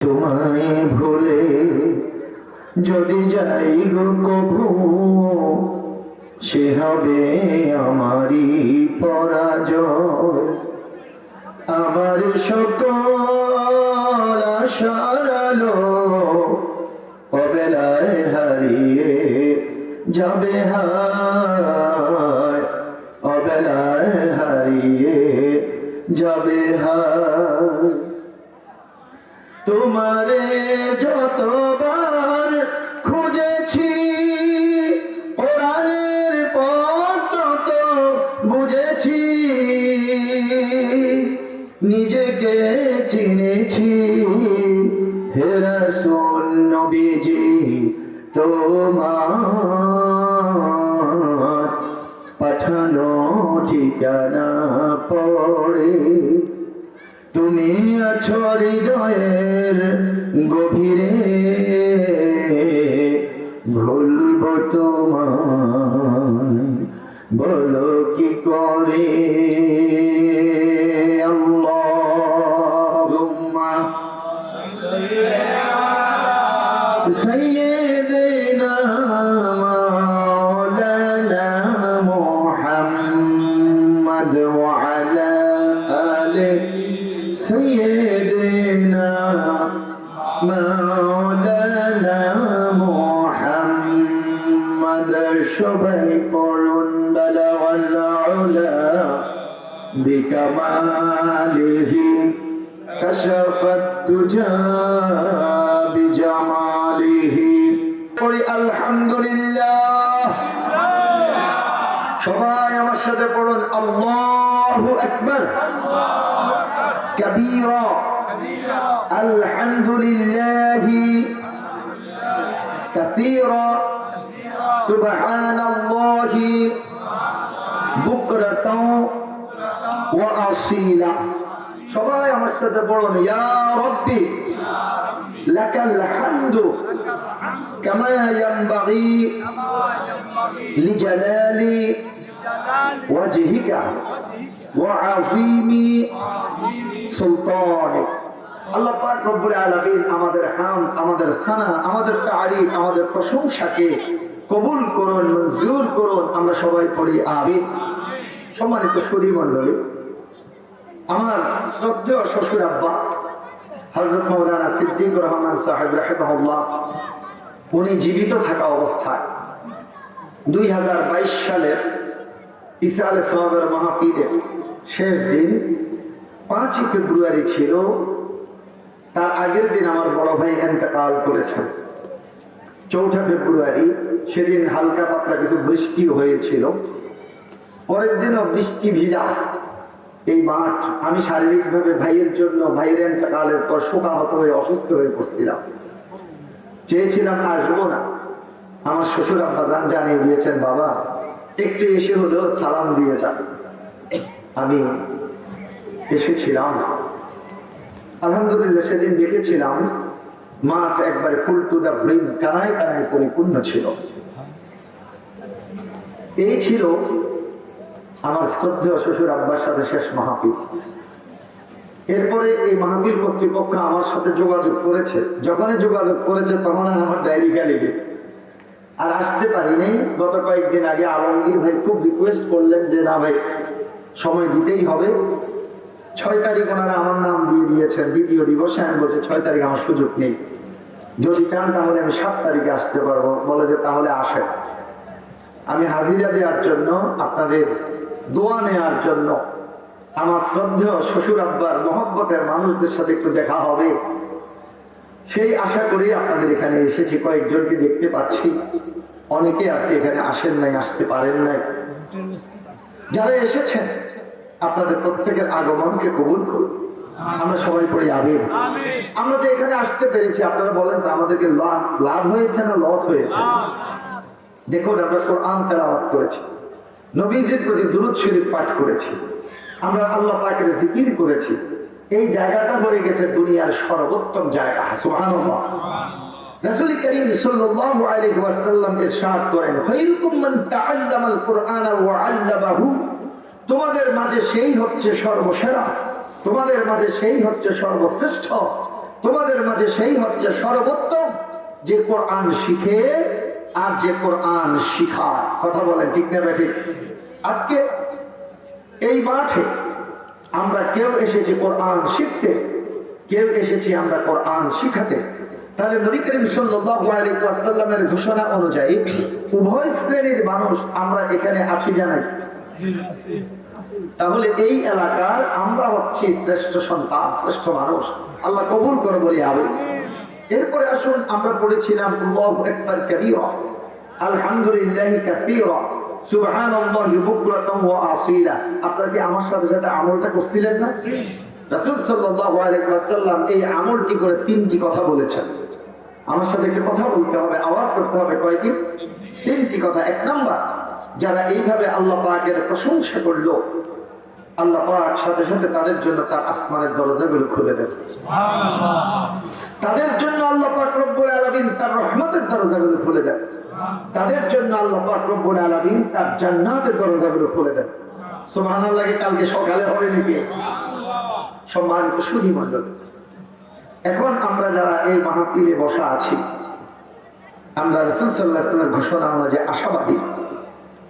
তোমায় ভুলে যদি যাই গো কভু, সে হবে আমারই পরাজয়। আমার সকল আশার আলো অবেলায় হারিয়ে যাবে, হায় অবেলায় হারিয়ে যাবে, হায়। তোমারে যতবার খুঁজেছি, কোরআনের পথ তো বুঝেছি, নিজেকে চিনেছি, হে রাসূল নবীজি তোমার পাঠানো ঠিকানা পড়ে। তুমি আছো হৃদয়ের গভীরে, ভুলবো তোমায় বলো কি করে। আল্লাহুম্মা সাইয়্যিদিনা মাওলানা মুহাম্মদ ওয়া আলা আলিহি سيدنا مولانا محمد সবাই পড়ুন بلغ العلا بكماله كشف الدجى بجماله পড়ি আলহামদুলিল্লাহ। সবাই আমার সাথে পড়ুন আল্লাহু আকবার كبيرا الحمد لله كثيرا سبحان الله بكرة وأصيلا। সবাই আমার সাথে বলুন ইয়া রব্বি লাকাল হামদু কামা ইয়ানবাগি লিজালালি ওয়াজহিকা ওয়াআযীমি সুলতানিক। আল্লাহ পাক রব্বুল আলামিন আমাদের হামদ, আমাদের সানা, আমাদের তারিফ, আমাদের প্রশংসাকে কবুল করুন, মঞ্জুর করুন। আমরা সবাই পড়ি আমিন। সম্মানিত সুধী মণ্ডলী, আমার শ্রদ্ধেয় শ্বশুর আব্বা হযরত মাওলানা সিদ্দিক রহমান সাহেব রাহিমাহুল্লাহ, উনি জীবিত থাকা অবস্থায় 2022 সালের ইসরালে সওয়াবের মাহফিলের শেষ দিন 5 ফেব্রুয়ারি ছিল। তার আগের দিন আমার বড় ভাই ইন্তেকাল করেছেন 4 ফেব্রুয়ারি। সেদিন হালকা পাতলা কিছু বৃষ্টি হয়েছিল। পরের দিনও বৃষ্টি ভিজা এই মাঠ। আমি শারীরিকভাবে ভাইয়ের জন্য, ভাইয়ের ইন্তেকালের পর শোকাহত হয়ে অসুস্থ হয়ে পড়ছিলাম। চেয়েছিলাম আসবো না। আমার শ্বশুর আব্বা জানিয়ে দিয়েছেন, বাবা একটু এসে হলেও সালাম দিয়ে যান। আমি এসেছিলাম। আলহামদুলিল্লাহ, সেদিন দেখেছিলাম মাঠ একবারে ফুল টু দা ব্রিম, কানায় কানায় পরিপূর্ণ ছিল। এই ছিল আমার শ্রদ্ধেয় শ্বশুর আব্বার সাথে শেষ মাহফিল। এরপরে এই মাহফিল কর্তৃপক্ষ আমার সাথে যোগাযোগ করেছে। যখনই যোগাযোগ করেছে তখন আমার ডায়েরি লিখে আর আসতে পারিনি। গত কয়েকদিন আগে আলমগীর ভাই খুব রিকোয়েস্ট করলেন যে না ভাই সময় দিতেই হবে। 6 তারিখ ওনারা আমার নাম দিয়ে দিয়েছেন দ্বিতীয় দিবসে। আমি বলছি 6 তারিখ আমার সুযোগ নেই, যদি চান তাহলে আমি 7 তারিখে আসতে পারবো। বলে যে তাহলে আসেন। আমি হাজিরা দেওয়ার জন্য, আপনাদের দোয়া নেওয়ার জন্য, আমার শ্রদ্ধেয় শ্বশুর আব্বার মহব্বতের মানুষদের সাথে একটু দেখা হবে সেই আশা করি আপনাদের এখানে এসেছি। কয়েকজনকে দেখতে পাচ্ছি, অনেকে আজকে এখানে আসেন নাই, আসতে পারেন নাই। যারা এসেছেন আপনাদের প্রত্যেকের আগমনকে কবুল করুন। আমরা সবাই পড়ি আমিন। আমরা যে এখানে আসতে পেরেছি, আপনারা বলেন তো আমাদেরকে লাভ হয়েছে না লস হয়েছে? দেখুন, আমরা কোরআন তেলাওয়াত করেছি, নবীজির প্রতি দুরূদ শরীফ পাঠ করেছি, আমরা আল্লাহ পাকের জিকির করেছি। এই জায়গাটা হয়ে গেছে দুনিয়ার সর্বোত্তম জায়গা। সুবহানাল্লাহ। রাসূল করিম সাল্লাল্লাহু আলাইহি ওয়াসাল্লাম ইরশাদ করেন, খায়রুকুম মান তাআল্লামাল কুরআনা ওয়া আল্লামাহু। তোমাদের মাঝে সেই হচ্ছে সর্বসেরা, তোমাদের মাঝে সেই হচ্ছে সর্বশ্রেষ্ঠ তোমাদের মাঝে সেই হচ্ছে সর্বোত্তম যে কোরআন শিখে আর যে কোরআন শিখায়। কথা বলেন ঠিক না ঠিক? আজকে এই মাঠে আমরা কেউ এসেছি কোরআন শিখতে, কেউ এসেছি আমরা কোরআন শিখাতে। তাহলে নবী করিম সাল্লাল্লাহু আলাইহি ওয়াসাল্লামের ঘোষণা অনুযায়ী উভয় শ্রেণীর মানুষ আমরা এখানে আছি জানাই। তাহলে এই এলাকার আমরা হচ্ছি শ্রেষ্ঠ সন্তান, শ্রেষ্ঠ মানুষ। আল্লাহ কবুল করে বলি আমিন। এরপরে আসুন আমরা পড়েছিলাম আল্লাহু আকবার কাবীরা, আলহামদুলিল্লাহি কাসীরা, সুবহানাল্লাহি বুকরাতাম ওয়া আসীলা। আপনারা কি আমার সাথে সাথে আমলটা করছিলেন না? রাসূল সাল্লাল্লাহু আলাইহি ওয়াসাল্লাম এই আমলটি করে তিনটি কথা বলেছেন। আমার সাথে একটা কথা বলতে হবে, আওয়াজ করতে হবে। কয়টি? তিনটি কথা। এক নাম্বার, যারা এইভাবে আল্লাহ পাকের প্রশংসা করলো, আল্লাহ পাক সাথে সাথে তাদের জন্য তার আসমানের দরজাগুলো খুলে দেন। সুবহানাল্লাহ। তাদের জন্য আল্লাহ পাক রব্বুল আলামিন তার রহমতের দরজাগুলো খুলে দেন। তাদের জন্য আল্লাহ পাক রব্বুল আলামিন তার জান্নাতের দরজাগুলো খুলে দেন। সুবহানাল্লাহ। কালকে সকালে হবে নাকি? সম্মানিত সুধী মণ্ডল, এখন আমরা যারা এই মাহফিলে বসা আছি, আমরা রাসূল সাল্লাল্লাহু আলাইহি ওয়াসাল্লামের ঘোষণা অনুযায়ী আশাবাদী।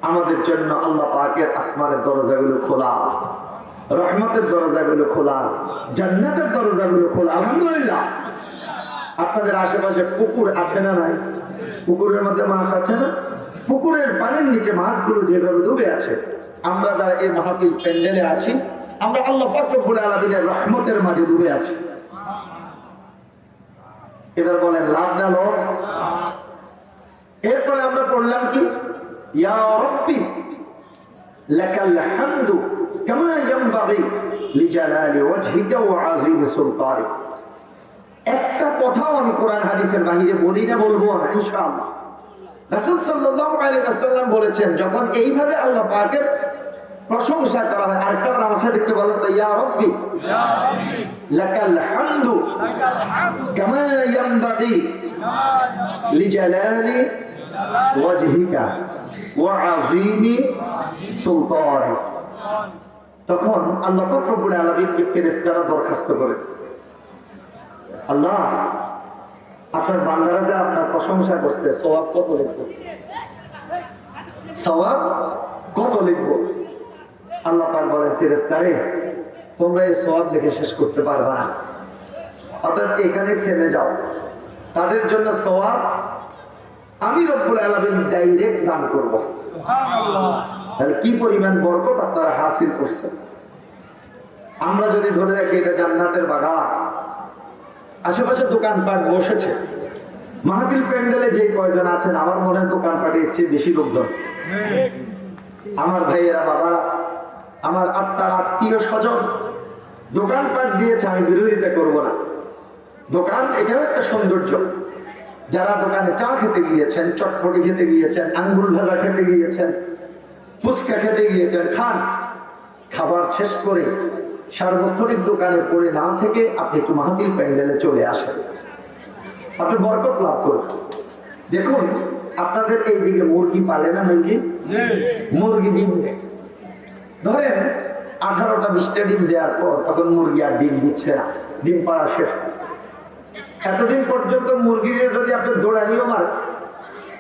আমাদের জন্য আল্লাহ পাকের আসমানের দরজাগুলো খোলা, রহমতের দরজাগুলো খোলা, জান্নাতের দরজাগুলো খোলা। আলহামদুলিল্লাহ। আপনাদের আশেপাশে পুকুর আছে না নাই? পুকুরের মধ্যে মাছ আছে না? পুকুরের পানির নিচে মাছগুলো যেভাবে ডুবে আছে, আমরা যারা এই মাহফিল প্যান্ডেলে আছি, আমরা আল্লাহ পাক রব্বুল আলামিনের রহমতের মাঝে ডুবে আছি। এবার বলেন লাভ না লস? এরপরে আমরা পড়লাম কি? ইয়া রাব্বি লাকাল হামদু কামা ইয়ানবাগি লিজালালি ওয়াজহিকা ওয়া আযীমি সুলতানিক। একটা কথাও আমি কোরআন হাদিসের বাহিরে বলি না, বলবো না ইনশাআল্লাহ। রাসূল সাল্লাল্লাহু আলাইহি ওয়াসাল্লাম বলেছেন, যখন এইভাবে আল্লাহ পাকের প্রশংসা করা হয়, আরেকটা বার আমার সাথে একটু বলেন তো, ইয়া রাব্বি লাকাল হামদু কামা ইয়ানবাগি লিজালালি ওয়াজহিকা ওয়া আযীমি সুলতানিক। তখন আল্লাহ পাক রব্বুল আলামিনকে ফেরেশতারা দরখাস্ত করে, আল্লাহ আপনার বান্দারা যে আপনার প্রশংসা করছে, সওয়াব কত লিখবো? সওয়াব কত লিখবো? আল্লাহ পাক বলেন, ফেরেশতারে তোমরা এই সওয়াব লিখে শেষ করতে পারবে না, অতএব এখানে থেমে যাও। তাদের জন্য সওয়াব আমি রব্বুল আলামিন ডাইরেক্ট দান করব। সুবহানাল্লাহ। তাহলে কি পরিমাণ বরকত আপনারা হাসিল করছেন। আমরা যদি ধরে রাখি এটা জান্নাতের বাগান, আশেপাশে দোকানপাট বসেছে, মাহফিল প্যান্ডেলে যে কয়জন আছেন, আমার মনে হয় দোকানপাটে এর চেয়ে বেশি লোকজন। আমার ভাইয়েরা, বাবারা, আমার আত্মার আত্মীয় স্বজন দোকানপাট দিয়েছে, আমি বিরোধিতা করব না। দোকান এটাও একটা সৌন্দর্য। যারা দোকানে চা খেতে গিয়েছেন, চটপটি খেতে গিয়েছেন, আঙ্গুর ভাজা খেতে গিয়েছেন, ফুচকা খেতে গিয়েছেন, খান। খাবার শেষ করে সার্বক্ষণিক দোকানে পড়ে না থেকে আপনি একটু মাহফিল প্যান্ডেলে চলে আসেন, আপনি বরকত লাভ করবেন। দেখুন আপনাদের এইদিকে মুরগি পালে না? মুরগি ডিম দেয়। ধরেন 18টা 20টা ডিম দেওয়ার পর তখন মুরগি আর ডিম দিচ্ছে না, ডিম পাড়া শেষ। এতদিন পর্যন্ত মুরগিকে যদি আপনি দৌড়ানিও মারেন,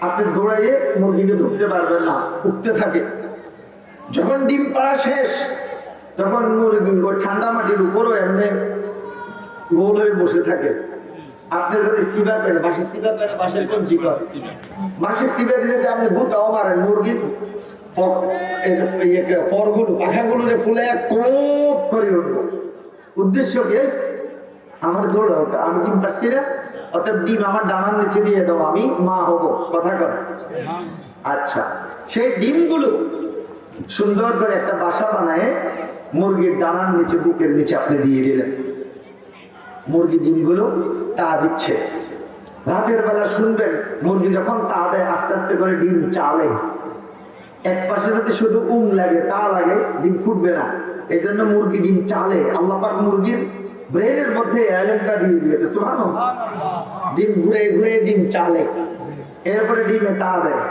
আপনি দৌড়াইয়ে মুরগিকে ধরতে পারবেন না, উঠতে থাকে। যখন ডিম পাড়া শেষ, তখন মুরগি ওই ঠান্ডা মাটির উপরও এমনি গোল হয়ে বসে থাকে। আপনি যদি সিবা পেলে, বাঁশের সিবা পেলে, বাঁশের কোন চিকন বাঁশের সিবা দিলে আপনি বুটাও মারেন, মুরগির পরগুলো, পাখাগুলো ফুলে কোপ করে উঠবো। উদ্দেশ্য কি? আমার দৌড় হোক, আমি ডিম পারছি না, অর্থাৎ ডিম আমার ডানার নিচে দিয়ে দাও, আমি মা হব। কথা কর। আচ্ছা, সেই ডিমগুলো সুন্দর করে একটা বাসা বানায় মুরগির ডানার নিচে, বুকের নিচে আপনি দিয়ে দিলেন। মুরগি ডিমগুলো তা দিচ্ছে। রাতের বেলা শুনবেন মুরগি যখন তা দেয়, আস্তে আস্তে করে ডিম চালে। এক পাশে যাতে শুধু লাগে, তা লাগে, ডিম ফুটবে না। এই জন্য মুরগি ডিম চালে। আল্লাহ পাক মুরগির ব্রেনের মধ্যে এলেমটা দিয়ে দিয়েছে। সুবহানাল্লাহ। ডিম ঘুরে ঘুরে ডিম চালে, এরপরে ডিমে তা দেয়।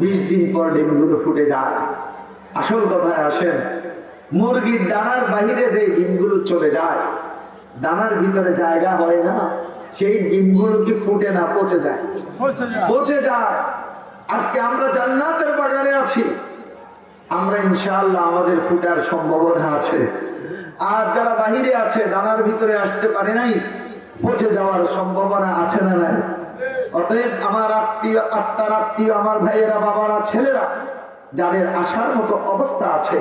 20 দিন পর ডিমগুলো ফুটে যায়। আসল কথায় আসেন, মুরগির ডানার বাহিরে যে ডিমগুলো চলে যায়, ডানার ভিতরে জায়গা হয় না, সেই ডিমগুলো কি ফুটে না পচে যায়? পচে যায়। আজকে আমরা জান্নাতের বাগানে আছি, আমরা ইনশাআল্লাহ আমাদের ফুটার সম্ভাবনা আছে। আর যারা বাহিরে আছে, ডানার ভিতরে আসতে পারে নাই, পচে যাওয়ার সম্ভাবনা আছে না নাই? অতএব আমার আত্মীয়, আত্মার আত্মীয়, আমার ভাইয়েরা, বাবারা, ছেলেরা, যাদের আসার মতো অবস্থা আছে,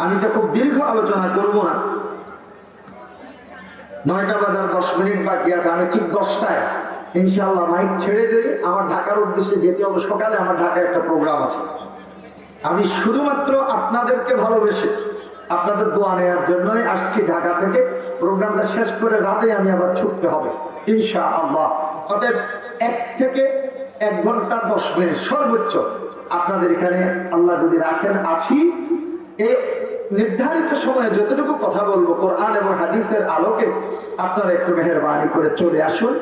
আমি তো খুব দীর্ঘ আলোচনা করব না। 9টা বাজার 10 মিনিট বাকি আছে। আমি ঠিক 10টায় ইনশাআল্লাহ মাইক ছেড়ে দিয়ে আমার ঢাকার উদ্দেশ্যে যেতে হবে। সকালে আমার ঢাকায় একটা প্রোগ্রাম আছে। আমি শুধুমাত্র আপনাদেরকে ভালোবেসে আপনাদের দোয়া নেওয়ার জন্যই আসছি ঢাকা থেকে। প্রোগ্রামটা শেষ করে রাতে আমি আবার ছুটতে হবে ইনশাআল্লাহ। অতএব 1 থেকে 1 ঘন্টা 10 মিনিট সর্বোচ্চ আপনাদের এখানে আল্লাহ যদি রাখেন আছি। এই নির্ধারিত সময়ে যতটুকু কথা বলবো কোরআন এবং হাদিসের আলোকে আপনারা একটু মেহেরবানি করে চলে আসুন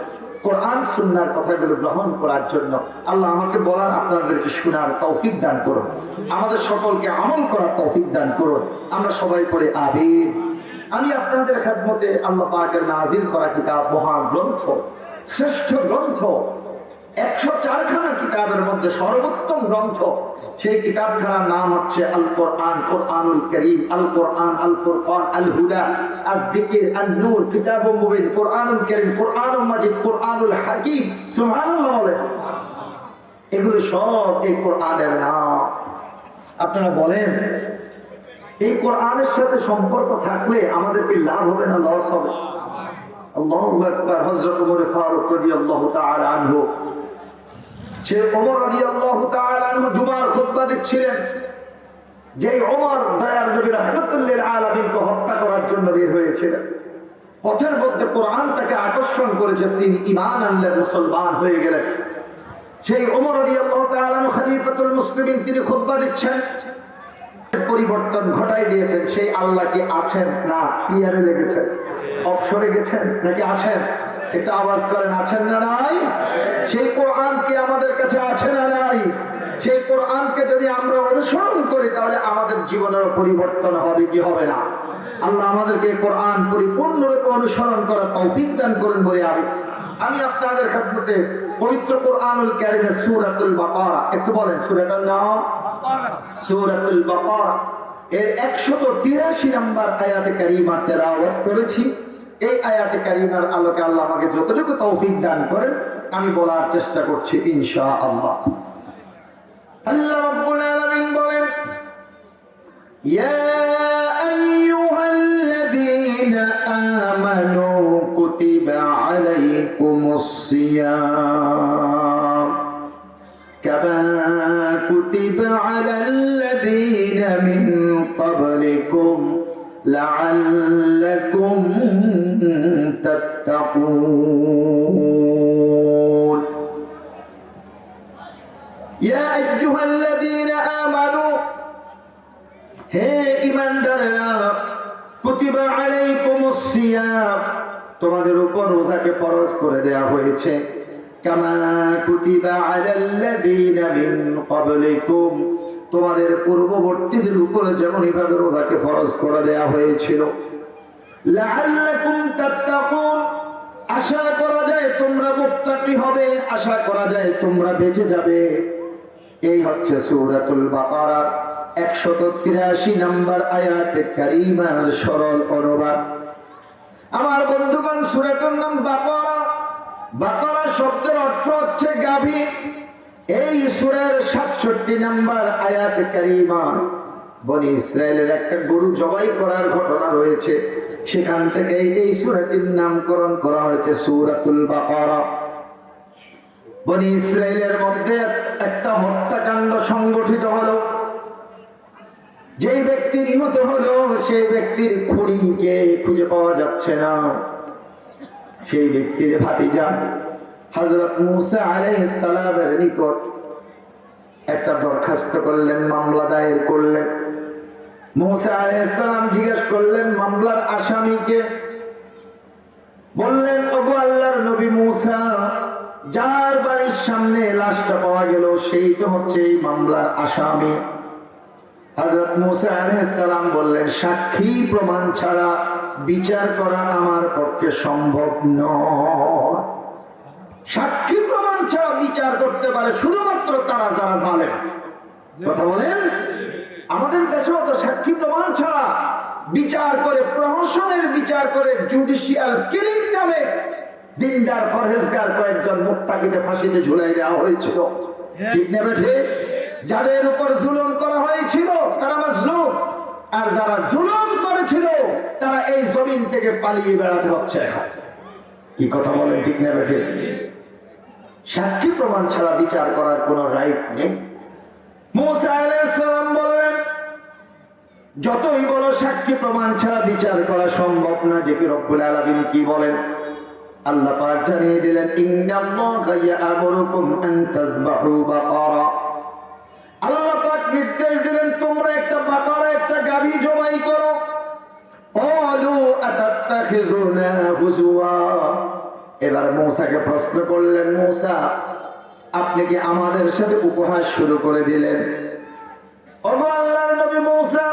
কোরআন সুন্নাহর কথাগুলো গ্রহণ করার জন্য। আল্লাহ আমাকে বলার, আপনাদেরকে শোনার তৌফিক দান করুন, আমাদের সকলকে আমল করার তৌফিক দান করুন। আমরা সবাই পড়ে আমিন। আমি আপনাদের খেদমতে আল্লাহ পাকের নাজিল করা কিতাব, মহান গ্রন্থ, শ্রেষ্ঠ গ্রন্থ, 104খানা কিতাবের মধ্যে সর্বোত্তম গ্রন্থ, সেই কিতাবখানার নাম হচ্ছে আল কোরআন, কোরআনুল কারীম, আল কোরআন, আল ফুরকান, আল হুদা, আল যিকির, আন নূর, কিতাবুম মুবিন, কোরআনুল কারীম, কোরআনুল মাজিদ, কোরআনুল হাকীম। সুবহানাল্লাহ বলেন। এগুলো সব এই কোরআনের নাম। আপনারা বলেন, এই কোরআনের সাথে সম্পর্ক থাকলে আমাদের কি লাভ হবে না লস হবে? আল্লাহু আকবার। হযরত ওমর ফারুক রাদিয়াল্লাহু তাআলা আনহু, সে ওমর রাদিয়াল্লাহু তাআলা আনহু জুমার খুতবা দিচ্ছিলেন। যেই ওমর দয়ার নবী রাহমাতুল লিল আলামিনকে হত্যা করার জন্য বের হয়েছিলেন, পথের মধ্যে কোরআন তাকে আকর্ষণ করেছে, তিনি ঈমান আনলেন, মুসলমান হয়ে গেলেন। সেই ওমর রাদিয়াল্লাহু তাআলা আনহু খলিফাতুল মুসলিমিন, তিনি খুতবা দিচ্ছেন, পরিবর্তন ঘটাই দিয়েছেন। সেই আল্লাহ কি আছেন না পিয়ারে লেগেছেন, অবসরে গেছেন নাকি আছেন? একটা আওয়াজ করেন, আছেন না নাই? সেই কোরআন কি আমাদের কাছে আছে না নাই? সেই কোরআনকে যদি আমরা অনুসরণ করি তাহলে আমাদের জীবনের পরিবর্তন হবে কি হবে না? আল্লাহ আমাদেরকে কোরআন পরিপূর্ণরূপে অনুসরণ করার তৌফিক দান করুন বলে আমি আপনাদের খেদমতে পবিত্র কোরআনুল কারীমের সূরাতুল বাকারা, একটু বলেন সূরাটার নাম? সূরাতুল বাকারা এর 183 নম্বর আয়াতে কারীমা তেলাওয়াত করেছি। এই আয়াতে কারীমার আলোকে আল্লাহ আমাকে যতটুকু তৌফিক দান করেন আমি বলার চেষ্টা করছি ইনশাআল্লাহ। আল্লাহ রাব্বুল আলামিন বলেন, ইয়া আইয়ুহাল্লাযীনা আমানু কুতিবা আলাইকুমুস সিয়াম কামা কুতিবা আলাল্লাযীনা মিন ক্বাবলিকুম লাআল্লাকুম তাত্তাকুন। ইয়া আইয়ুহাল্লাযীনা আমানু, হে ঈমানদাররা, কুতিবা আলাইকুমুস সিয়াম, তোমাদের উপর রোজাকে ফরজ করে দেয়া হয়েছে। কামা কুতিবা আলাল্লাযীনা মিন ক্বাবলিকুম, তোমাদের পূর্ববর্তীদের উপরে যেমন এইভাবে রোজাকে ফরজ করে দেয়া হয়েছিল। লাআল্লাকুম তাত্তাকুন, আশা করা যায় তোমরা মুত্তাকি হবে, আশা করা যায় তোমরা বেঁচে যাবে। এই হচ্ছে সূরাতুল বাকারার 183 নম্বর আয়াতে কারীমার সরল অনুবাদ। আমার বন্ধুগণ, সূরাটার নাম বাকারা। বাকারা শব্দের অর্থ হচ্ছে গাভী। এই সূরার 67 নম্বর আয়াতে কারীমা বনি ইসরায়েলের একটা গরু জবাই করার ঘটনা রয়েছে, সেখান থেকে এই সূরাটির নামকরণ করা হয়েছে সূরাতুল বাকারা। বনি ইসরায়েলের মধ্যে একটা হত্যাকাণ্ড সংগঠিত হলো। যেই ব্যক্তি নিহত হলো সেই ব্যক্তির খুনিকে খুঁজে পাওয়া যাচ্ছে না। সেই ব্যক্তির ভাতিজা হযরত মূসা আলাইহিস সালামের নিকট একটা দরখাস্ত করলেন, মামলা দায়ের করলেন। মূসা আলাইহিস সালাম জিজ্ঞেস করলেন মামলার আসামিকে। বললেন, ওগো আল্লাহর নবী মূসা, যার বাড়ির সামনে লাশটা পাওয়া গেল সেই তো হচ্ছে এই মামলার আসামি। হযরত মূসা আলাইহিস সালাম বললেন, সাক্ষী প্রমাণ ছাড়া বিচার করা আমার পক্ষে সম্ভব নয়। সাক্ষী প্রমাণ ছাড়া বিচার করতে পারে শুধুমাত্র তারা যারা জালেম। কথা বলেন, আমাদের দেশেও তো সাক্ষী প্রমাণ ছাড়া বিচার করে, প্রহসনের বিচার করে, জুডিশিয়াল কিলিং নামে দিনদার পরহেজগার কয়েকজন মুত্তাকিকে ফাঁসিতে ঝুলাই দেওয়া হয়েছিল। ঠিক না বেঠিক? যাদের উপর জুলুম করা হয়েছিল তারা মাজলুম, আর যারা জুলুম করেছিল তারা এই জমিন থেকে পালিয়ে বেড়াতে হচ্ছে। কি কথা বলেন, ঠিক না বেঠিক? সাক্ষী প্রমাণ ছাড়া বিচার করার কোন রাইট নেই। মুসা আলাইহিস সালাম বললেন, যতই বলো সাক্ষী প্রমাণ ছাড়া বিচার করা সম্ভব না। দেখি রব্বুল আলামিন কি বলেন। আল্লাহ পাক জানিয়ে দিলেন, ইন্নাল্লাহা ইয়া'মুরুকুম আন তাযবাহু বাকারা। আল্লাহ পাক নির্দেশ দিলেন, তোমরা একটা বাকারা, একটা গাভী জবাই করো। ক্বালু আতাত্তাখিযুনা হুজুয়া। এবার মূসাকে প্রশ্ন করলেন, মূসা আপনি কি আমাদের সাথে উপহাস শুরু করে দিলেন? ওগো আল্লাহর নবী মূসা,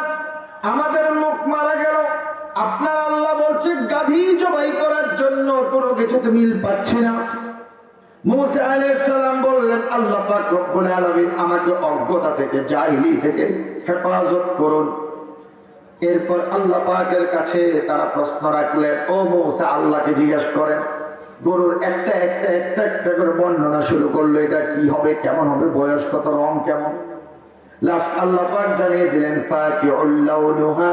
আমাদের লোক মারা গেল, আপনার আল্লাহ বলছে গাভী জবাই করার জন্য কোনো কিছুতে মিল পাচ্ছি না। মূসা আলাইহিস সালাম বললেন, আল্লাহ পাক রব্বুল আলামিন আমাকে অজ্ঞতা থেকে, জাহিলি থেকে হেফাজত করুন। এরপর আল্লাহ পাকের কাছে তারা প্রশ্ন রাখলেন, ও মূসা আল্লাহকে জিজ্ঞাসা করেন। গরুর একটা একটা একটা একটা করে বর্ণনা শুরু করলো, এটা কি হবে, কেমন হবে, বয়স কত, রং কেমন। লাস্ট আল্লাহ পাক জানিয়ে দিলেন, ফাকিউল লাউনুহা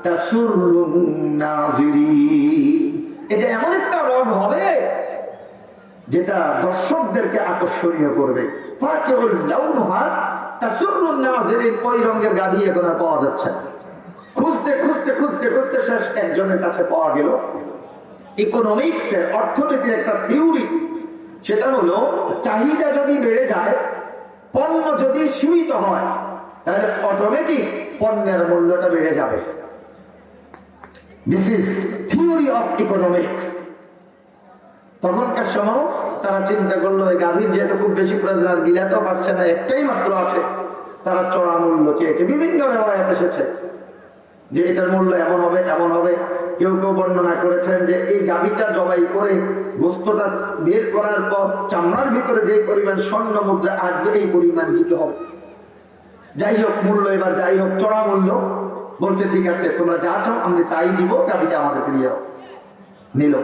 তাসুরুন নাযিরিন। এটা এমন একটা রং হবে যেটা দর্শকদেরকে আকর্ষণীয় করবে। ফাকিউল লাউনুহা তাসুরুন নাযিরিন। ওই রঙের গাভী এখন আর পাওয়া যাচ্ছে না। খুঁজতে খুঁজতে খুঁজতে খুঁজতে শেষ একজনের কাছে পাওয়া গেল। ইকোনমিক্সের, অর্থনীতির একটা থিওরি, সেটা হলো চাহিদা যদি বেড়ে যায়, পণ্য যদি সীমিত হয়, তাহলে অটোমেটিক পণ্যের মূল্যটা বেড়ে যাবে। This is theory of economics. তখনকার সময় তারা চিন্তা করলো, এই গাভীর যেহেতু খুব বেশি প্রয়োজন, আর বিলাতেও পারছে না, একটাই মাত্র আছে, তারা চড়া মূল্য চেয়েছে। বিভিন্ন রিওয়ায়াত এসেছে যে এটার মূল্য এমন হবে, এমন হবে। কেউ কেউ বর্ণনা করেছেন যে এই গাভীটা জবাই করে গোশতটা বের করার পর চামড়ার ভিতরে যে পরিমাণ স্বর্ণ মুদ্রা আসবে, এই পরিমাণ দিতে হবে। যাই হোক, মূল্য এবার যাই হোক, চড়া মূল্য। বলছে ঠিক আছে, তোমরা যা চাও আমি তাই দিব, গাভীটা আমাদের দিয়ে দাও। নিল।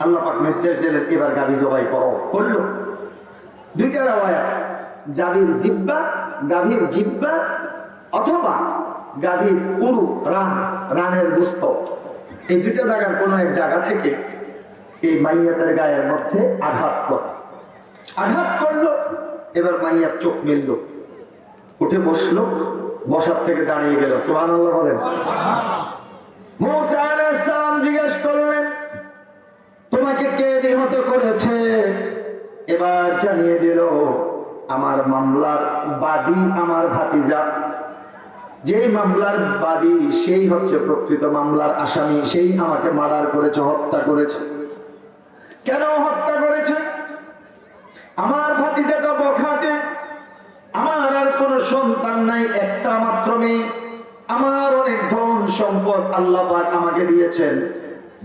আল্লাহ পাক নির্দেশ দিলেন, এবার গাভী জবাই করো। করলো। দুইটা রিওয়ায়াত, গাভীর জিহ্বা অথবা গাভীর উরু, রানের গোশত, এই দুইটা জায়গার কোন এক জায়গা থেকে এই মাইয়াতের গায়ের মধ্যে আঘাত করলো। এবার মাইয়ার চোখ মেলল, উঠে বসলো, বসার থেকে দাঁড়িয়ে গেল। সুবহানাল্লাহ বলেন। মূসা আলাইহিস সালাম জিজ্ঞেস করলেন, তোমাকে কে নিহত করেছে? এবার জানিয়ে দিল, আমার মামলার বাদী আমার ভাতিজা। যে মামলার বাদী সেই হচ্ছে প্রকৃত মামলার আসামি, সেই আমাকে মার্ডার করেছে, হত্যা করেছে। কেন হত্যা করেছে? আমার ভাতিজাটা বখাটে, আমার আর কোনো সন্তান নাই, একটা মাত্র মেয়ে। আমার অনেক ধন সম্পদ আল্লাহ পাক আমাকে দিয়েছেন।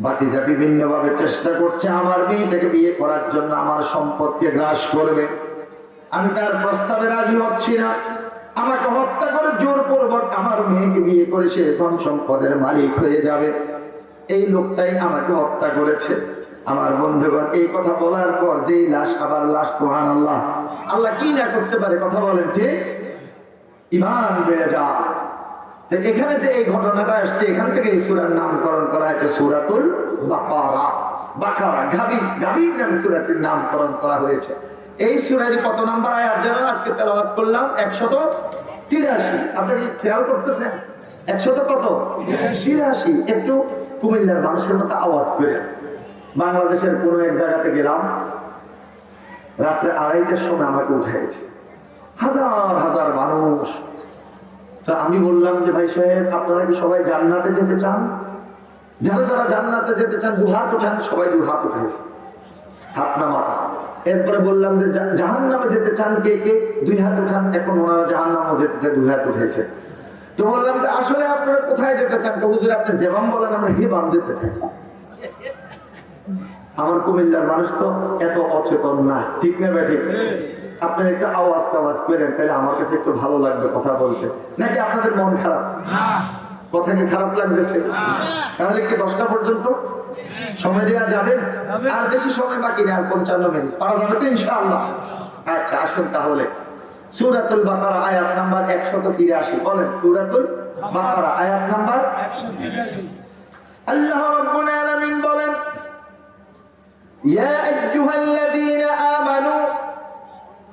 ভাতিজা বিভিন্ন ভাবে চেষ্টা করছে আমার মেয়েটাকে বিয়ে করার জন্য, আমার সম্পদকে গ্রাস করবে। আমি তার প্রস্তাবে রাজি হচ্ছি না। আমাকে হত্যা করে জোরপূর্বক আমার মেয়েকে বিয়ে করে সে ধন সম্পদের মালিক হয়ে যাবে। এই লোকটাই আমাকে হত্যা করেছে। আমার বন্ধুগণ, এই কথা বলার পর যেই লাশ আবার লাশ, সুবহানাল্লাহ, আল্লাহ কি না করতে পারে, কথা বলেন ঠিক? ঈমান বেড়ে যায়। এখানে যে এই ঘটনাটা আসছে, এখান থেকে এই সূরার নামকরণ করা হয়েছে সূরাতুল বাকারা। বাকারা, গাভীর নামে সূরাটির নামকরণ করা হয়েছে। এই সূরার কত নাম্বার আয়াত যেন আজকে তেলাওয়াত করলাম? 183। আপনি কি খেয়াল করতেছেন? 100 কত? 83। একটু কুমিল্লার মানুষের মতো আওয়াজ করে। বাংলাদেশের কোন এক জায়গাতে গেলাম, রাত্রে 2:30টার সময় আমাকে উঠাইছে হাজার হাজার মানুষ। আমি বললাম যে ভাই সাহেব, আপনারা কি সবাই জান্নাতে যেতে চান? যারা জান্নাতে যেতে চান দুহাত উঠান। সবাই দুহাত উঠেছে, হাত নামাটা। এরপরে বললাম যে জাহান্নামে যেতে চান কে কে? 2 হাত উঠান। এখন ওনারা জাহান্নামে যেতে চান, 2 হাত উঠেছে। তো বললাম যে আসলে আপনারা কোথায় যেতে চান? হুজুর আপনি যেবাম বলেন আমরা হেবাম যেতে চাই। আমার কুমিল্লার মানুষ তো এত অচেতন না, ঠিক না ঠিক? আপনার একটা আওয়াজ করেন, তাহলে আমার কাছে একটু ভালো লাগবে কথা বলতে। নাকি আপনাদের মন খারাপ? কথা কি খারাপ লাগতেছে? তাহলে কি 10টা পর্যন্ত সময় দেওয়া যাবে? আর বেশি সময় বাকি নেই, আর 55 মিনিট পারা যাবে তো ইনশাআল্লাহ। আচ্ছা আসুন তাহলে সূরাতুল বাকারা আয়াত নাম্বার 183 বলেন। সূরাতুল বাকারা আয়াত নাম্বার 183। আল্লাহ রাব্বুল আলামিন বলেন, ইয়া আইয়ুহাল্লাযীনা আমানু,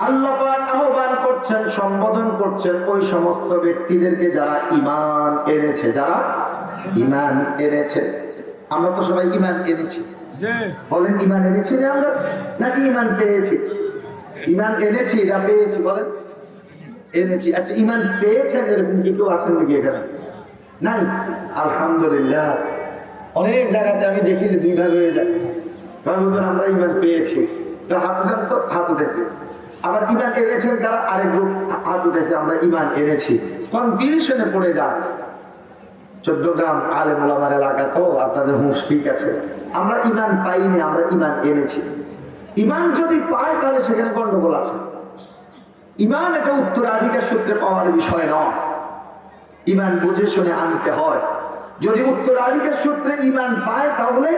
আল্লাহ পাক আহ্বান করছেন, সম্বোধন করছেন ওই সমস্ত ব্যক্তিদেরকে যারা ঈমান এনেছে, যারা ঈমান এনেছে। আমরা তো সবাই ঈমান এনেছি, বলেন ঈমান এনেছি না আমরা, নাকি ঈমান পেয়েছি? ঈমান এনেছি না পেয়েছি? বলেন এনেছি। আচ্ছা ঈমান পেয়েছেন এরকম কি কেউ আছেন নাকি এখানে? নাই? আলহামদুলিল্লাহ। অনেক জায়গাতে আমি দেখি যে 2 ভাগ হয়ে যায়। আমরা ঈমান পেয়েছি, তো হাত উঠান, তো হাত উঠেছে। আবার ঈমান এনেছেন কারা? আরেক গ্রুপ হাত উঠেছে, আমরা ঈমান এনেছি। কনফিউশনে পড়ে যায়। 14 গ্রাম আলেম ওলামার এলাকা, তো আপনাদের হুঁশ ঠিক আছে। আমরা ঈমান পাইনি, আমরা ঈমান এনেছি। ঈমান যদি পায় তাহলে সেখানে গন্ডগোল আছে। ঈমান এটা উত্তরাধিকার সূত্রে পাওয়ার বিষয় নয়, ঈমান বুঝে শুনে আনতে হয়। যদি উত্তরাধিকার সূত্রে ঈমান পায় তাহলে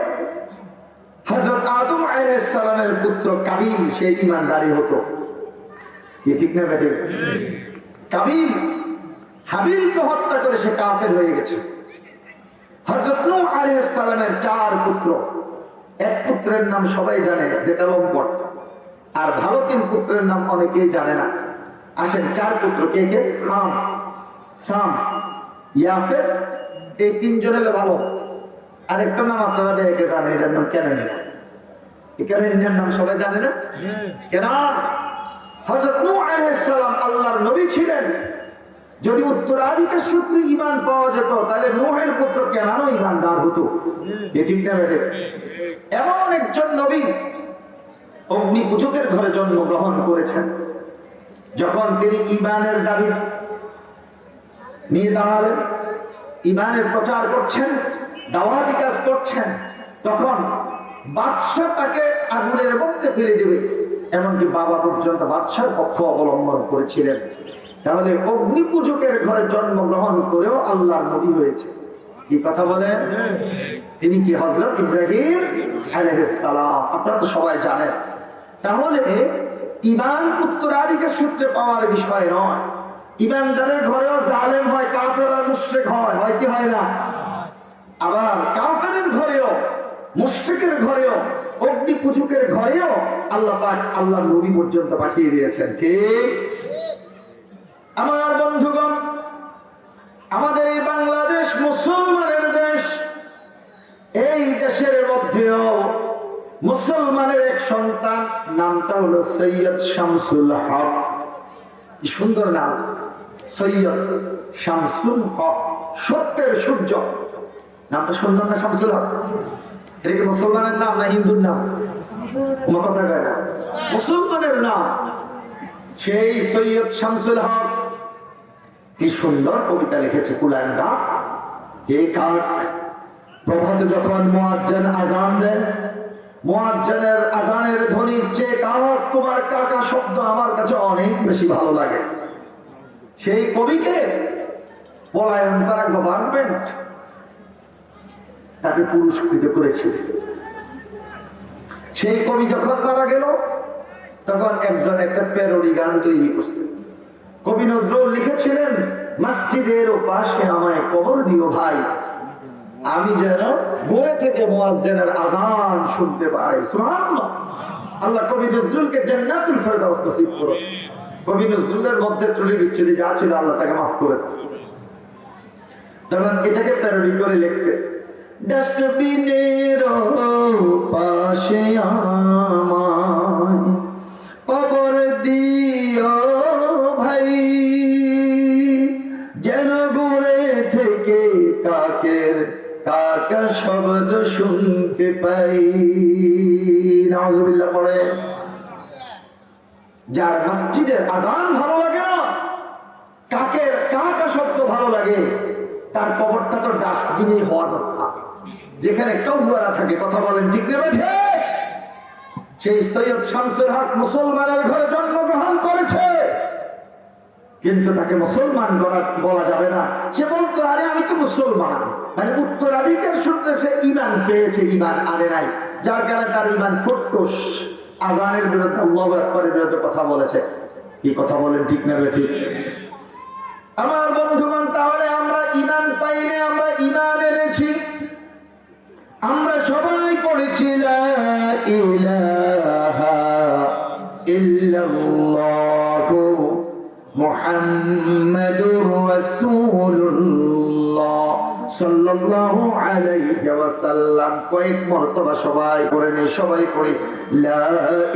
হযরত আদম আলাইহিস সালামের পুত্র কাবিল সে ঈমানদারি হতো, ঠিক না বেঠিক? কাবিল হাবিলকে হত্যা করে সে কাফের হয়ে গেছে। হযরত নূহ আলাইহিস সালামের 4 পুত্র, এক পুত্রের নাম সবাই জানে যেটা লম্পট, আর ভালো 3 পুত্রের নাম অনেকেই জানে না। আসেন 4 পুত্র কে কে? হাম, সাম, ইয়াফেস। এই 3 জন হলো ভালো। আরেকটা নাম আপনারা দেখে জানেন, এটার নাম কেনান। এই কেনানের নাম সবাই জানে না? কেনান। হযরত নূহ আলাইহিস সালাম আল্লাহর নবী ছিলেন। যদি উত্তরাধিকার সূত্রে ঈমান পাওয়া যেত তাহলে নূহের পুত্র কেনানও ঈমানদার হতো, ঠিক না বেঠিক? এমন একজন নবী অগ্নি পূজকের ঘরে জন্মগ্রহণ করেছেন। যখন তিনি ঈমানের দাবি নিয়ে দাঁড়ালেন, ঈমানের প্রচার করছেন, দাওয়াতি কাজ করছেন, তখন বাদশা তাকে আগুনের মধ্যে ফেলে দেবে, এমনকি বাবা পর্যন্ত বাদশার পক্ষ অবলম্বন করেছিলেন। তাহলে অগ্নি পূজকের ঘরে জন্মগ্রহণ করেও আল্লাহর নবী হয়েছে। কি কথা বলেন? তিনি কি হযরত ইব্রাহিম আলাইহিস সালাম, আপনারা তো সবাই জানেন। তাহলে ঈমান উত্তরাধিকার সূত্রে পাওয়ার বিষয় নয়। ঈমানদারের ঘরেও জালেম হয়, কাফের আর মুশরিক হয়, হয় কি হয় না? আবার কাফেরের ঘরেও, মুশরিকের ঘরেও, অগ্নি পূজকের ঘরেও আল্লাহ পাক আল্লাহর নবী পর্যন্ত পাঠিয়ে দিয়েছেন, ঠিক? আমার বন্ধুগণ, আমাদের এই বাংলাদেশ মুসলমানের দেশ, এই দেশের মধ্যেও মুসলমানের এক সন্তান, নামটা হলো সৈয়দ শামসুল হক। কি সুন্দর নাম, সৈয়দ শামসুল হক, সত্যের সূর্য। নামটা সুন্দর না? শামসুল হক এটা কি মুসলমানের নাম না হিন্দুর নাম? কোনো কথা কয় না, মুসলমানের নাম। সেই সৈয়দ শামসুল হক কি সুন্দর কবিতা লিখেছে, কুলাঙ্গা। এই কাক প্রভাতে যখন মুয়াজ্জিন আযান দেন, মুয়াজ্জিনের আযানের ধ্বনির চেয়ে কাক তোমার কাকা শব্দ আমার কাছে অনেক বেশি ভালো লাগে। সেই কবিকে পলায়ন করা গভর্নমেন্ট তাকে পুরস্কৃত করেছিল। সেই কবি যখন মারা গেল তখন একজন একটা প্যারোডি গান তৈরি করছে। কবি নজরুল লিখেছিলেন, মসজিদের পাশে আমায় কবর দিও ভাই, আমি যেন ঘুরে থেকে মুয়াজ্জিনের আযান শুনতে পাই। সুবহানাল্লাহ। আল্লাহ কবি নজরুলকে জান্নাতুল ফেরদাউস নসিব করো। কবি নজরুলের মধ্যে ত্রুটি বিচ্ছুতি যা ছিল আল্লাহ তাকে মাফ করে দাও। তখন এটাকে প্যারোডি করে লিখছে, ডাস্টবিনের পাশে আমায় কবর দিও ভাই, যেন ঘুরে থেকে কাকের কাকা শব্দ শুনতে পাই। নাউযুবিল্লাহ পড়ে। যার মসজিদের আযান ভালো লাগে না, কাকা শব্দ ভালো লাগে, তার কবরটা তো ডাস্টবিনে হওয়া দরকার, যেখানে কাউয়ারা থাকে। কথা বলেন ঠিক না ঠিক? সেই সৈয়দ শামসুল হক মুসলমানের ঘরে জন্মগ্রহণ করেছে, কিন্তু তাকে মুসলমান বলা যাবে না। সে বলতো আরে আমি তো মুসলমান, মানে উত্তরাধিকার সূত্রে সে ঈমান পেয়েছে, ঈমান আনে নাই, যার কারণে তার ঈমান ফুটুস। আযানের বিরুদ্ধে, আল্লাহু আকবারের বিরুদ্ধে কথা বলেছে। কি কথা বলেন ঠিক না ঠিক? আমার বন্ধুগণ, তাহলে আমরা ঈমান পাইনি, আমরা ঈমান এনেছি। আমরা সবাই পড়েছি লা ইলাহা ইল্লাল্লাহু মুহাম্মাদুর রাসূলুল্লাহ সাল্লাল্লাহু আলাইহি ওয়াসাল্লাম। কয়েক মর্তবা সবাই পড়ে নেই, সবাই পড়ি লা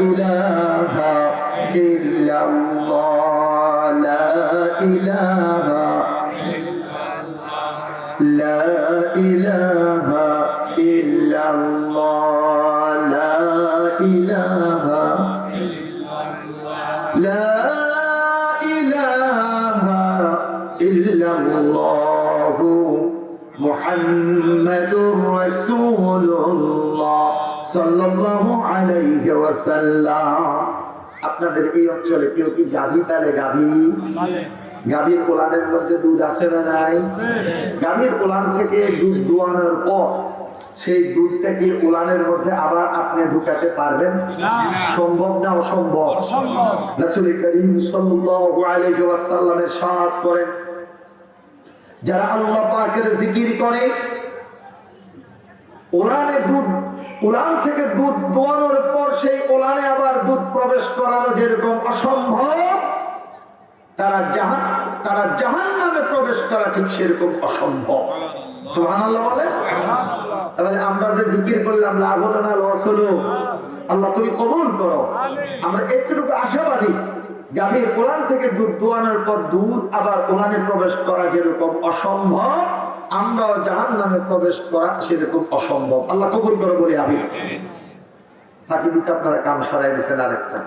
ইলাহা ইল্লাল্লাহ, লা ইলাহা লা ইলাহা ইল্লাল্লাহ, লা ইলাহা লা ইলাহা ইল্লাল্লাহ মুহাম্মাদুর রাসূলুল্লাহ সাল্লাল্লাহু আলাইহি ওয়াসাল্লাম। আপনাদের এই অঞ্চলে কেউ কি গাভী পালে? গাভীর কোলানের মধ্যে দুধ আছে না নাই? গাভীর কোলান থেকে দুধ দোয়ানোর পর সেই দুধটা কি কোলানের মধ্যে আবার আপনি ঢুকাতে পারবেন? সম্ভব না অসম্ভব? রাসূল করিম সাল্লাল্লাহু আলাইহি ওয়াসাল্লামের সাথ করেন, যারা আল্লাহ পাকের জিকির করে, ওলানে দুধ, ওলান থেকে দুধ দোয়ানোর পর সেই ওলানে আবার দুধ প্রবেশ করানো যেরকম অসম্ভব, তারা জাহান্নামে প্রবেশ করা ঠিক সেরকম অসম্ভব। সুবহানাল্লাহ বলে। তাহলে আমরা যে জিকির করলাম লাভ হলো না লস হলো, আল্লাহ তুমি কবুল করো। আমরা একটুকু আশাবাদী, গাভীর ওলান থেকে দুধ দোয়ানোর পর দুধ আবার ওলানে প্রবেশ করা যেরকম অসম্ভব, আমরাও জাহান্নামে প্রবেশ করা সেরকম অসম্ভব। আল্লাহ কবুল করো বলি আমি। ফাঁকি দিতে আপনারা কাম সরাই দিচ্ছেন। আরেকটা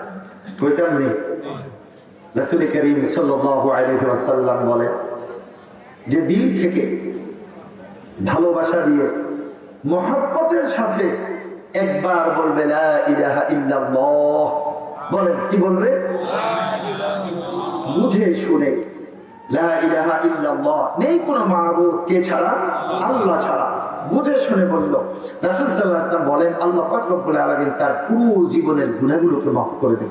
কইতাম নেই, রাসূল করিম সাল্লাল্লাহু আলাইহি ওয়াসাল্লাম বলে যে দিল থেকে ভালোবাসা দিয়ে মহব্বতের সাথে একবার বলবে লা ইলাহা ইল্লাল্লাহ। বলেন কি বলবে? বুঝে শুনে লা ইলাহা ইল্লাল্লাহ, নেই কোনো মাবুদ কে ছাড়া? আল্লাহ ছাড়া। বুঝে শুনে বলল। রাসূল সাল্লাল্লাহু আলাইহি ওয়াসাল্লাম বলেন আল্লাহ পাক রব্বুল আলামিন তার পুরো জীবনের গুনাহগুলোকে মাফ করে দেন।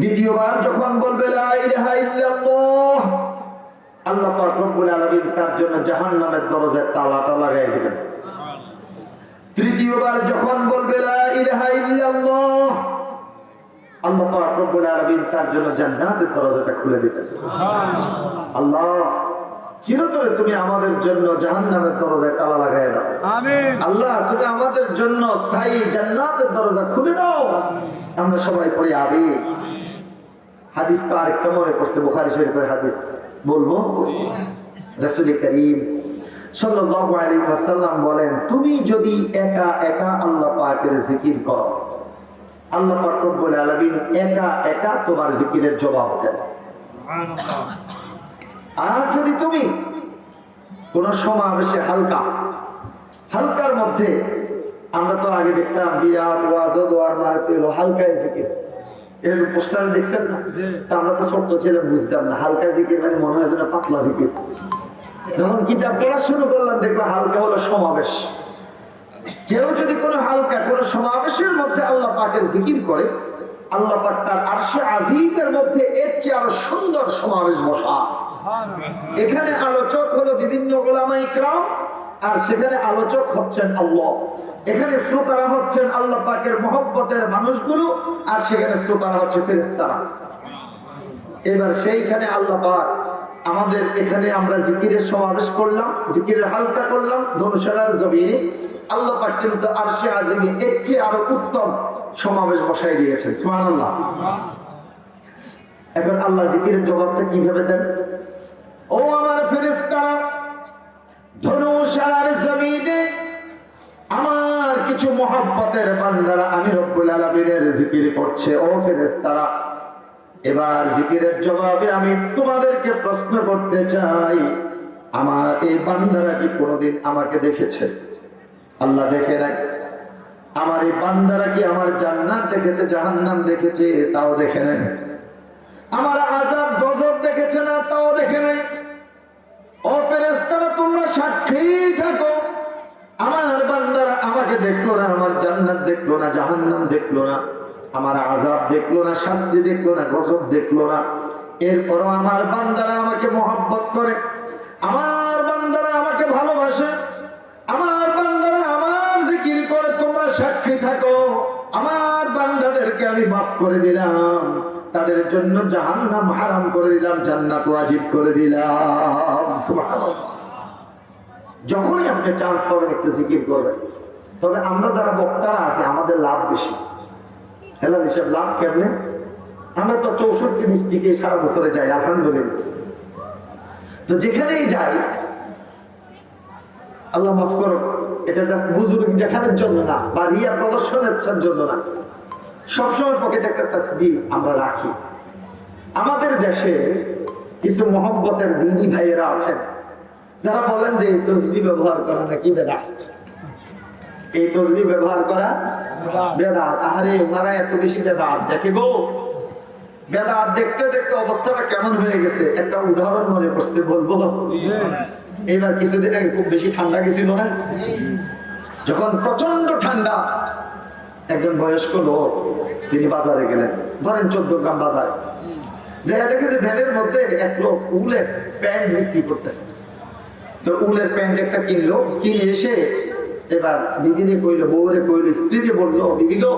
দ্বিতীয়বার যখন বলবে লা ইলাহা ইল্লাল্লাহ, আল্লাহ পাক রব্বুল আলামিন তার জন্য জাহান্নামের দরজায় তালাটা লাগাই দিবেন। তৃতীয়বার যখন বলবে লা ইলাহা ইল্লাল্লাহ, আল্লাহ পাক রব্বুল আলামিন তার জন্য জান্নাতের দরজাটা খুলে দিবেন। আল্লাহ চিরতরে তুমি আমাদের জন্য জাহান্নামের দরজায় তালা লাগাই দাও। আমিন। আল্লাহ তুমি আমাদের জন্য স্থায়ী জান্নাতের দরজা খুলে দাও। আমরা সবাই পড়ি আমিন। হাদিস তো আরেকটা মনে পড়ছে, বুখারী শরীফের হাদিস বলবো। রাসূল করিম সাল্লাল্লাহু আলাইহি ওয়াসাল্লাম বলেন তুমি যদি একা একা আল্লাহ পাকের জিকির করো, আল্লাহ পাক রব্বুল আলামিন একা একা তোমার জিকিরের জবাব দেন। সুবহানাল্লাহ। আর যদি তুমি কোন সমাবেশে হালকার মধ্যে, আমরা তো আগে দেখতাম বিরাট ওয়াজ দোয়ার মাহফিল হালকা জিকির, এর পোস্টারে দেখছেন না? তা আমরা তো ছোট্ট ছেলে বুঝতাম না হালকা জিকির মানে মনে হয় যেন পাতলা জিকির। যখন কিতাব পড়া শুরু করলাম দেখলাম হালকা হলো সমাবেশ। কেউ যদি কোনো হালকা কোনো সমাবেশের মধ্যে আল্লাহ পাকের জিকির করে, আল্লাহ পাক তার আরশে আজিমের মধ্যে এর চেয়ে আরো সুন্দর সমাবেশ বসা। এখানে আলোচক হলো বিভিন্ন উলামায়ে ইকরাম, আর সেখানে আলোচক হচ্ছেন আল্লাহ। এখানে শ্রোতারা হচ্ছেন আল্লাহ পাকের মহব্বতের মানুষগুলো, আর সেখানে শ্রোতারা হচ্ছে ফেরেশতারা। এবার সেইখানে আল্লাহ পাক আমাদের এখানে আমরা জিকিরের সমাবেশ করলাম, জিকিরের হালকা করলাম ধনুষার জমিনে, আল্লাহ পাক কিন্তু আরশে আজিমে এর চেয়ে আরো উত্তম সমাবেশ বসাই দিয়েছেন। সুবহানাল্লাহ। এখন আল্লাহ জিকিরের জবাবটা কিভাবে দেন? ও আমার ফেরেশতারা, ধনুষার জমিনে আমার কিছু মহব্বতের বান্দারা আমি রব্বুল আলামিনের জিকির করছে। ও ফেরেশতারা, এবার জিকিরের জবাবে আমি তোমাদেরকে প্রশ্ন করতে চাই, আমার এই বান্দারা কি কোনোদিন আমাকে দেখেছে? আল্লাহ দেখে নাই। আমার এই বান্দারা কি আমার জান্নাত দেখেছে, জাহান্নাম দেখেছে? তাও দেখে নাই। আমার আযাব গজব দেখেছে না? তাও দেখে নাই। ও ফেরেশতারা, তোমরা সাক্ষী থাকো, আমার বান্দারা আমাকে দেখলো না, আমার জান্নাত দেখলো না, জাহান্নাম দেখলো না, আমার আযাব দেখলো না, শাস্তি দেখলো না, গজব দেখলো না। এরপরও আমার বান্দারা আমাকে মহব্বত করে, আমার বান্দারা আমাকে ভালোবাসে, আমার বান্দারা আমার জিকির করে। তোমরা সাক্ষী থাকো, আমার বান্দাদেরকে আমি মাফ করে দিলাম, তাদের জন্য জাহান্নাম হারাম করে দিলাম, জান্নাত ওয়াজিব করে দিলাম। সুবহানাল্লাহ। যখনই আপনি চান্স পাবেন একটু জিকির করবেন। তবে আমরা যারা বক্তারা আছি আমাদের লাভ বেশি। হেলা হিসেব লাভ কেমনে? আমরা তো 64 ডিস্ট্রিক্টে সারা বছরে যাই, আলহামদুলিল্লাহ। তো যেখানেই যাই, আল্লাহ মাফ করো, এটা জাস্ট বুজুর্গ দেখানোর জন্য না বা রিয়া প্রদর্শনের জন্য না, সবসময় পকেটে একটা তাসবিহ আমরা রাখি। আমাদের দেশে কিছু মহব্বতের দিনী ভাইয়েরা আছেন যারা বলেন যে এই তসবিহ ব্যবহার করা নাকি বেদাত, এই তসবিহ ব্যবহার করা বেদাত। আরে ওনারা এত বেশি বেদাত দেখে গো, বেদাত দেখতে দেখতে অবস্থাটা কেমন হয়ে গেছে একটা উদাহরণ মনে করতে বলবো। এবার কিছুদিন আগে খুব বেশি ঠান্ডা গেছিল না, যখন প্রচন্ড ঠান্ডা, একজন বয়স্ক লোক তিনি বাজারে গেলেন, ধরেন 14 গ্রাম বাজার, যে দেখে যে ভ্যানের মধ্যে এক লোক উলের প্যান্ট বিক্রি করতেছে। তো উলের প্যান্ট একটা কিনলো, কিনে এসে এবার বিবিনে কইলো, বউরে কইলো, স্ত্রীকে বললো, বিবি গো,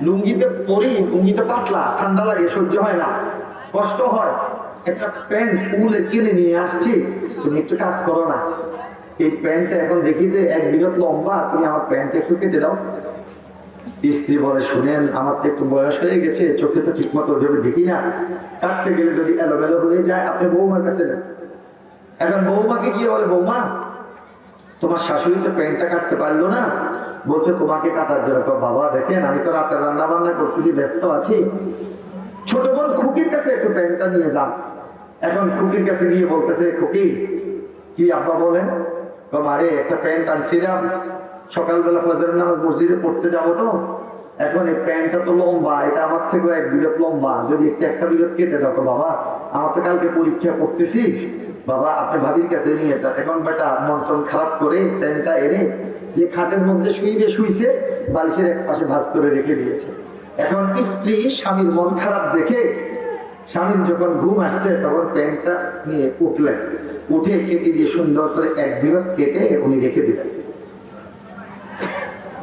লুঙ্গিতে পরি, লুঙ্গিতে পাতলা, ঠান্ডা লাগে, সহ্য হয় না, কষ্ট হয়, একটা প্যান্ট উলে কিনে নিয়ে আসছি, তুমি একটু কাজ করো না, এই প্যান্টটা এখন দেখি যে 1 বিঘত লম্বা, তুমি আমার প্যান্টটা একটু কেটে দাও। স্ত্রী বলে, শুনেন, আমার তো একটু বয়স হয়ে গেছে, চোখে তো ঠিক মতো ওইভাবে দেখি না, কাটতে গেলে যদি এলোমেলো হয়ে যায়, আপনি বৌমার কাছে নেন। এখন বৌমাকে গিয়ে বলে, বৌমা তোমার শাশুড়ি তো প্যান্টটা কাটতে পারলো না, বলছে তোমাকে কাটার জন্য। বাবা দেখেন, আমি তো রাতের রান্না বান্না করতেছি, ব্যস্ত আছি, ছোট বোন খুকির কাছে একটু প্যান্টটা নিয়ে যান। এখন খুকির কাছে গিয়ে বলতেছে, খুকি কি আব্বা বলেন? মারে একটা প্যান্ট আনছিলাম, সকালবেলা ফজরের নামাজ মসজিদে পড়তে যাবো, তো এখন এই প্যান্টটা তো লম্বা, এটা আমার থেকেও 1 বিঘত লম্বা, যদি একটা বিঘত কেটে দাও। তো বাবা আমার তো কালকে পরীক্ষা করতেছি, বাবা আপনি ভাবির কাছে নিয়ে যান। এখন বেটা মন টন খারাপ করে প্যান্টটা এনে যে খাটের মধ্যে শুইবে শুইছে, বালিশের এক পাশে ভাঁজ করে রেখে দিয়েছে। এখন স্ত্রী স্বামীর মন খারাপ দেখে, স্বামীর যখন ঘুম আসছে তখন প্যান্টটা নিয়ে উঠলেন, উঠে কেটে দিয়ে সুন্দর করে 1 বিঘত কেটে উনি রেখে দিলেন।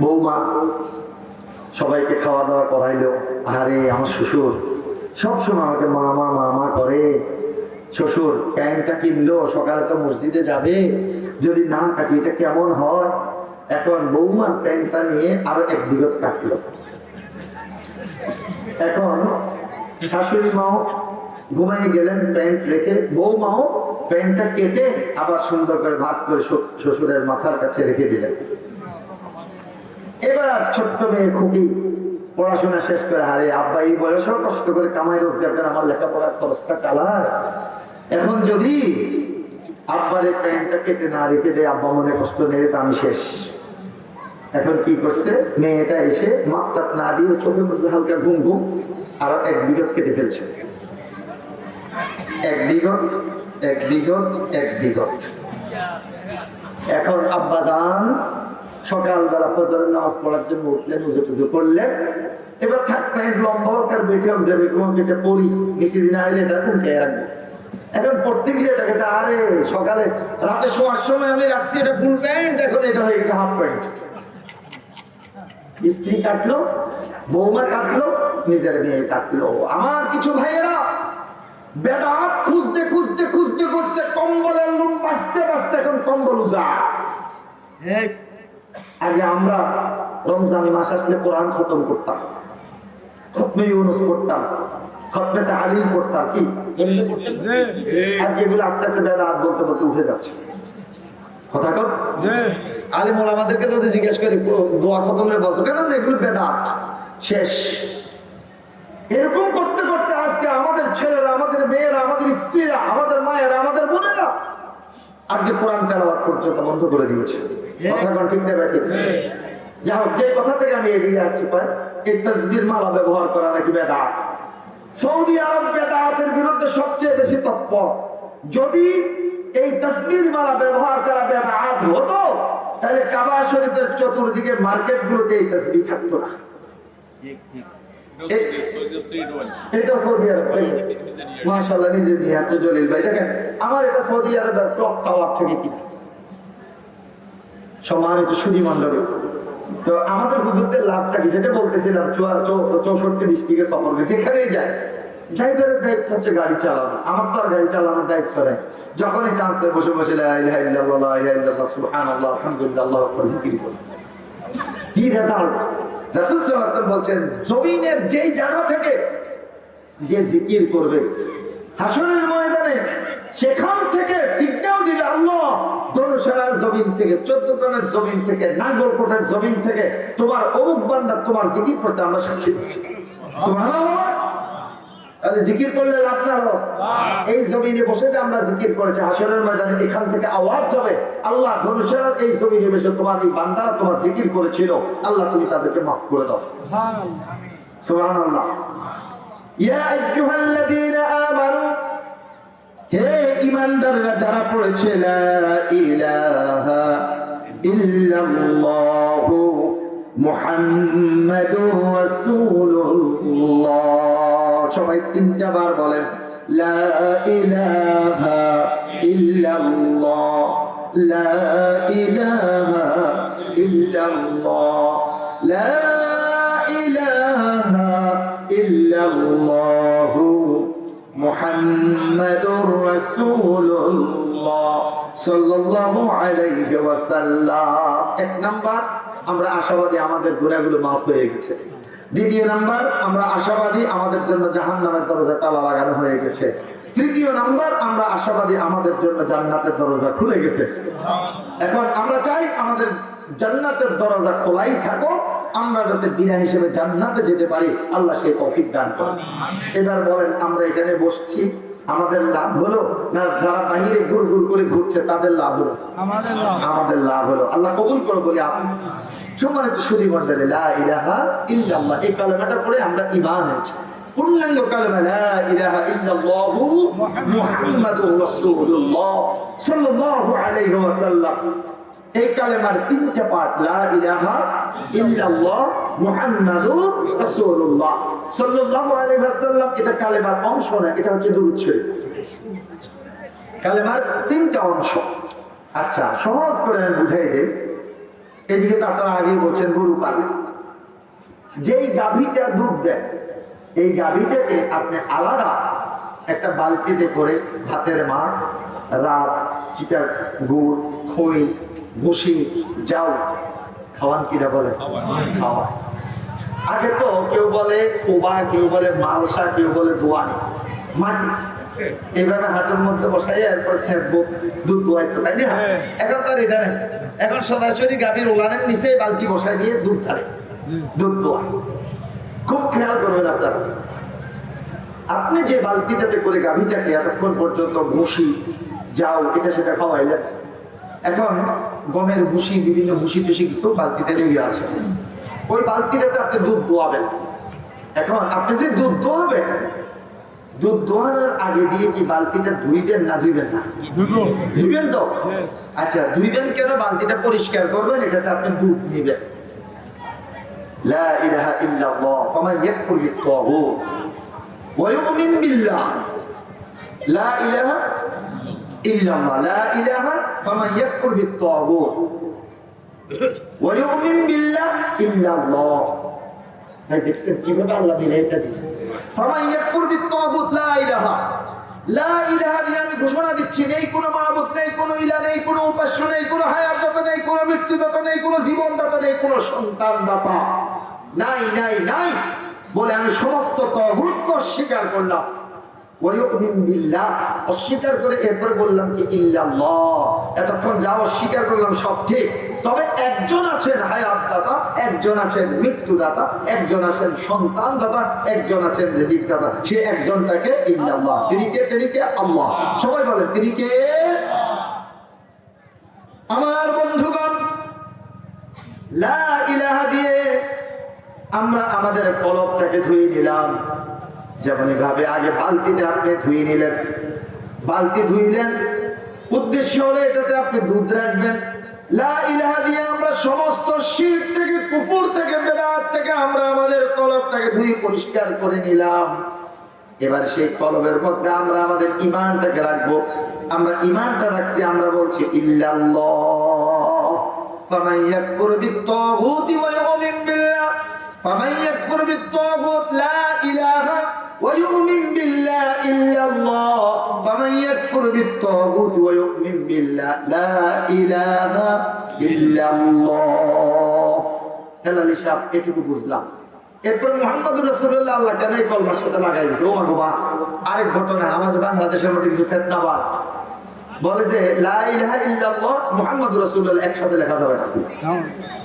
বৌমা সবাইকে খাওয়া দাওয়া করাইলো। আরে আমার শ্বশুর সবসময় আমাকে মামা মামা করে, শ্বশুর প্যান্টটা কিনলো, সকালে তো মসজিদে যাবে, যদি না কাটি এটা কেমন হয়। এখন বৌমা প্যান্টটা নিয়ে আরো 1 বিঘত কাটলো। এখন শাশুড়ি মাও ঘুমাই গেলেন প্যান্ট রেখে, বৌমাও প্যান্টটা কেটে আবার সুন্দর করে ভাঁজ করে শ্বশুরের মাথার কাছে রেখে দিলেন। এবার ছোট্ট মেয়ে খুকি পড়াশোনা শেষ করে, আরে আব্বা এই বয়সেও কষ্ট করে কামাই রোজগার করে আমার লেখাপড়ার খরচটা চালায়, এখন যদি আব্বার এই প্যান্টটা কেটে না রেখে দেয়, আব্বা মনে কষ্ট নেবে, তো আমি শেষ। এখন কি করছে, মেয়েটা এসে মাপটাপ না দিয়ে চোখের মধ্যে হালকা ঘুম ঘুম আরো 1 বিঘত কেটে ফেলছে। 1 বিঘত 1 বিঘত 1 বিঘত। এখন আব্বা যান সকালবেলা ফজরের নামাজ পড়ার জন্য উঠলেন, উজু টুজু করলেন, এবার থাক প্যান্ট লম্বা হোক আর বেটি হোক, যাবে কোনো যেটা পরি বেশি দিন আইলে এটা উঠে রাখবো। এখন পড়তে গিয়ে এটাকে, আরে সকালে রাতে শোয়ার সময় আমি রাখছি এটা ফুল প্যান্ট, এখন এটা হয়ে গেছে হাফ প্যান্ট। স্ত্রী কাটলো, বৌমা কাটলো, নিজের মেয়ে কাটলো। আমার কিছু ভাইয়েরা বেদাত খুঁজতে খুঁজতে খুঁজতে খুঁজতে কম্বলের লুম বাঁচতে বাঁচতে এখন কম্বল উজা। আগে আমরা রমজান মাস আসলে কোরআন খতম করতাম, খতমে ইউনুস পড়তাম, খতমে তাহলিল পড়তাম, কি আজকে এগুলো আস্তে আস্তে বেদাত বলতে বলতে উঠে যাচ্ছে। কথা কর আলিম ওলামাদেরকে যদি জিজ্ঞেস করি দোয়া খতমের বছর কেন, এগুলো বেদাত শেষ। এরকম করতে করতে ছেলেরা, আমাদের মেয়েরা, আমাদের স্ত্রীরা, আমাদের মায়েরা, আমাদের বোনেরা আজকে কোরআন তেলাওয়াত পর্যন্ত বন্ধ করে দিয়েছে। কথা কোন ঠিক না ব্যাঠিক? যা হোক, যে কথা থেকে আমি এদিকে আসছি, পাই এই তাসবির মালা ব্যবহার করা নাকি বেদাত। সৌদি আরব বেদাতের বিরুদ্ধে সবচেয়ে বেশি তৎপর। যদি এই তাসবির মালা ব্যবহার করা বেদাত হতো, তাহলে কাবা শরীফের চতুর্দিকে মার্কেট গুলোতে এই তাসবিহ থাকতো না। এটা সৌদি আরব মাশাআল্লাহ নিজে নিয়ে আছে জলিল ভাই। দেখেন আমার এটা সৌদি আরবের ক্লক টাওয়ার থেকে কিনা। সম্মানিত সুধী মণ্ডলী, তো আমাদের হুজুরদের লাভটা কি, যেটা বলতেছিলাম, 64 ডিস্ট্রিক্টে সফর করে যেখানেই যায়, ড্রাইভারের দায়িত্ব হচ্ছে গাড়ি চালানো। আমার তো আর গাড়ি চালানোর দায়িত্ব নেই। যখনই চান্স দেয় বসে বসে লা ইলাহা ইল্লাল্লাহ, লা ইলাহা ইল্লাল্লাহ, সুবহানাল্লাহ, আলহামদুলিল্লাহ, আল্লাহু আকবার জিকির করি। কি রেজাল্ট! রাসূল সাল্লাল্লাহু আলাইহি ওয়াসাল্লাম বলছেন, জমিনের যেই জায়গা থেকে যে জিকির করবে, হাসরের ময়দানে সেখান থেকে সিগন্যাল দিবে আল্লাহ, দরুশালার জমিন থেকে, চট্টগ্রামের জমিন থেকে, নাঙ্গলকোটের জমিন থেকে তোমার অমুক বান্দা তোমার জিকির করতে আমরা সাক্ষী দিচ্ছি। সুবহানাল্লাহ। তাহলে জিকির করলে লাভ না লস? এই জমিনে বসে যে আমরা জিকির করেছি, হাসরের ময়দানে এখান থেকে আওয়াজ যাবে, আল্লাহ দরুশালার এই জমিনে বসে তোমার এই বান্দারা তোমার জিকির করেছিল, আল্লাহ তুমি তাদেরকে মাফ করে দাও। সুবহানাল্লাহ। ইয়া আইয়ুহাল্লাযীনা আমানু, হে ঈমানদাররা যারা পড়েছে লা ইলাহা ইল্লাল্লাহু মুহাম্মাদুর রাসূলুল্লাহ, সবাই 3টা বার বলেন লা ইলাহা ইল্লাল্লাহ, লা ইলাহা ইল্লাল্লাহ, লা ইলাহা ইল্লাল্লাহু মুহাম্মাদুর রাসূলুল্লাহ সাল্লাল্লাহু আলাইহি ওয়াসাল্লাম। এক নাম্বার, আমরা আশাবাদী আমাদের গুনাহগুলো মাফ হয়ে গেছে। দ্বিতীয় নাম্বার, আমরা আশাবাদী আমাদের জন্য জাহান্নামের দরজা তালা লাগানো হয়ে গেছে। তৃতীয় নাম্বার, আমরা আশাবাদী আমাদের জন্য জান্নাতের দরজা খুলে গেছে। এখন আমরা চাই আমাদের জান্নাতের দরজা খোলাই থাকো, আমরা যাতে বিনা হিসেবে জান্নাতে যেতে পারি, আল্লাহ সেই তৌফিক দান করেন। এবার বলেন, আমরা এখানে বসছি, আমাদের লাভ হলো না যারা বাহিরে ঘুর ঘুর করে ঘুরছে তাদের লাভ হলো? আমাদের লাভ হলো। আল্লাহ কবুল করো বলি আপনি। সম্মানিত সুধী মণ্ডলী, লা ইলাহা ইল্লাল্লাহ এই কালেমাটা পড়ে আমরা ঈমান এনেছি। পূর্ণাঙ্গ কালেমা লা ইলাহা ইল্লাল্লাহু মুহাম্মাদুর রাসূলুল্লাহ সাল্লাল্লাহু আলাইহি ওয়াসাল্লাম। এই কালেমার 3টা পার্ট, লা ইলাহা ইল্লাল্লাহ মুহাম্মাদুর রাসূলুল্লাহ সাল্লাল্লাহু আলাইহি ওয়াসাল্লাম। এটা কালেমার অংশ না, এটা হচ্ছে দুরূদ শরীফ। কালেমার 3টা অংশ। আচ্ছা, সহজ করে আমি বুঝাই দেই। এদিকে তো আপনারা আগেই বলছেন গরু পালে, যেই গাভীটা দুধ দেয়, এই গাভীটাকে আপনি আলাদা একটা বালতিতে করে ভাতের মাড়, রাত, চিটার গুড়, খই, ভুসি, জাউ খাওয়ান, কিনা বলে খাওয়া। আগে তো কেউ বলে কোবা, কেউ বলে মালসা, কেউ বলে দোয়ানি, মাটি এইভাবে হাটের মধ্যে বসাই এরপর সেববো, দুধ দোয়াইতো, তাই না? এখন তো আর এটা নেই। এখন সরাসরি গাভীর ওলানের নিচে বালতি বসাই দিয়ে দুধ ঢালে, দুধ দোয়া। খুব খেয়াল করবেন আপনারা, আপনি যে বালতিটাতে করে গাভীটাকে এতক্ষণ পর্যন্ত ভুসি, যাও, এটা সেটা খাওয়াইলেন, এখন গমের ভুসি, বিভিন্ন ভুসি টুসি কিছু বালতিতে লেগে আছে, ওই বালতিটাতে আপনি দুধ দোয়াবেন। এখন আপনি যে দুধ দোয়াবেন, দুধ দোয়ানোর আগে দিয়ে কি বালতিটা ধুইবেন না ধুইবেন না? ধুইবেন তো? আচ্ছা, ধুইবেন কেন? বালতিটা পরিষ্কার করবেন, এটাতে আপনি দুধ নিবেন। লা ইলাহা ইল্লাল্লাহ ফামান ইয়াকফুর বিত-তাগুত ওয়া ইউমিন বিল্লাহ, লা ইলাহা ইল্লাল্লাহ, লা ইলাহা ফামান ইয়াকফুর বিত-তাগুত ওয়া ইউমিন বিল্লাহ ইল্লাল্লাহ। ভাই দেখছেন কিভাবে আল্লাহ মিলাইটা দিয়েছে? ফামান ইয়াকফুর বিত-তাগুত, লা ইলাহা, লা ইলাহা দিয়ে আমি ঘোষণা দিচ্ছি, নেই কোনো মাবুদ, নেই কোনো ইলাহ, নেই কোনো উপাস্য, নেই কোনো হায়াতদাতা, নেই কোনো মৃত্যুদাতা, নেই কোনো জীবনদাতা, নেই কোনো সন্তানদাতা, নাই নাই নাই বলে আমি সমস্ত তাগুতকে অস্বীকার করলাম। ওয়ায়ুমিন বিল্লাহ, অস্বীকার করে এরপরে বললাম কি ইল্লাল্লাহ। এতক্ষণ যা অস্বীকার করলাম সব ঠিক, তবে একজন আছেন হায়াত দাতা, একজন আছেন মৃত্যু দাতা, একজন আছেন সন্তান দাতা, একজন আছেন রিজিক দাতা। সে একজনটাকে ইল্লাল্লাহ। তিনি কে? তিনি কে? আল্লাহ। সবাই বলেন তিনি কে? আমার বন্ধুগণ, লা ইলাহা দিয়ে আমরা আমাদের কলবটাকে ধুয়ে নিলাম। যেমন ভাবে আগে বালতিতে আপনি ধুয়ে নিলেন, বালতি ধুইলেন, উদ্দেশ্য হলো এটাতে আপনি দুধ রাখবেন। লা ইলাহা দিয়ে আমরা সমস্ত শিরক থেকে, কুফর থেকে, বেদাত থেকে আমরা আমাদের কলবটাকে ধুয়ে পরিষ্কার করে নিলাম। এবার সেই কলবের মধ্যে আমরা আমাদের ঈমানটাকে রাখবো। আমরা ঈমানটা রাখছি, আমরা বলছি ইল্লাল্লাহ। ফামান ইয়াকফুর বিত-তাগুতি ওয়া ইউমিন বিল্লাহ, ফামান ইয়াকফুর বিত-তাগুত লা ইলাহা ওয়া ইউমিন বিল্লাহ ইল্লাল্লাহ, ফামান ইয়াকফুর বিত-তাগুতি ওয়া ইউমিন বিল্লাহ লা ইলাহা ইল্লাল্লাহ। তাহলে সব এটুকু বুঝলাম। এরপর মুহাম্মদুর রাসূলুল্লাহ আল্লাহ কেন এই কলমার সাথে লাগাই দিয়েছে? ও মা গো, আরেক ঘটনা আমাদের বাংলাদেশের মধ্যে কিছু ফিতনাবাজ বলে যে লা ইলাহা ইল্লাল্লাহ মুহাম্মদুর রাসূলুল্লাহ একসাথে লেখা যাবে না,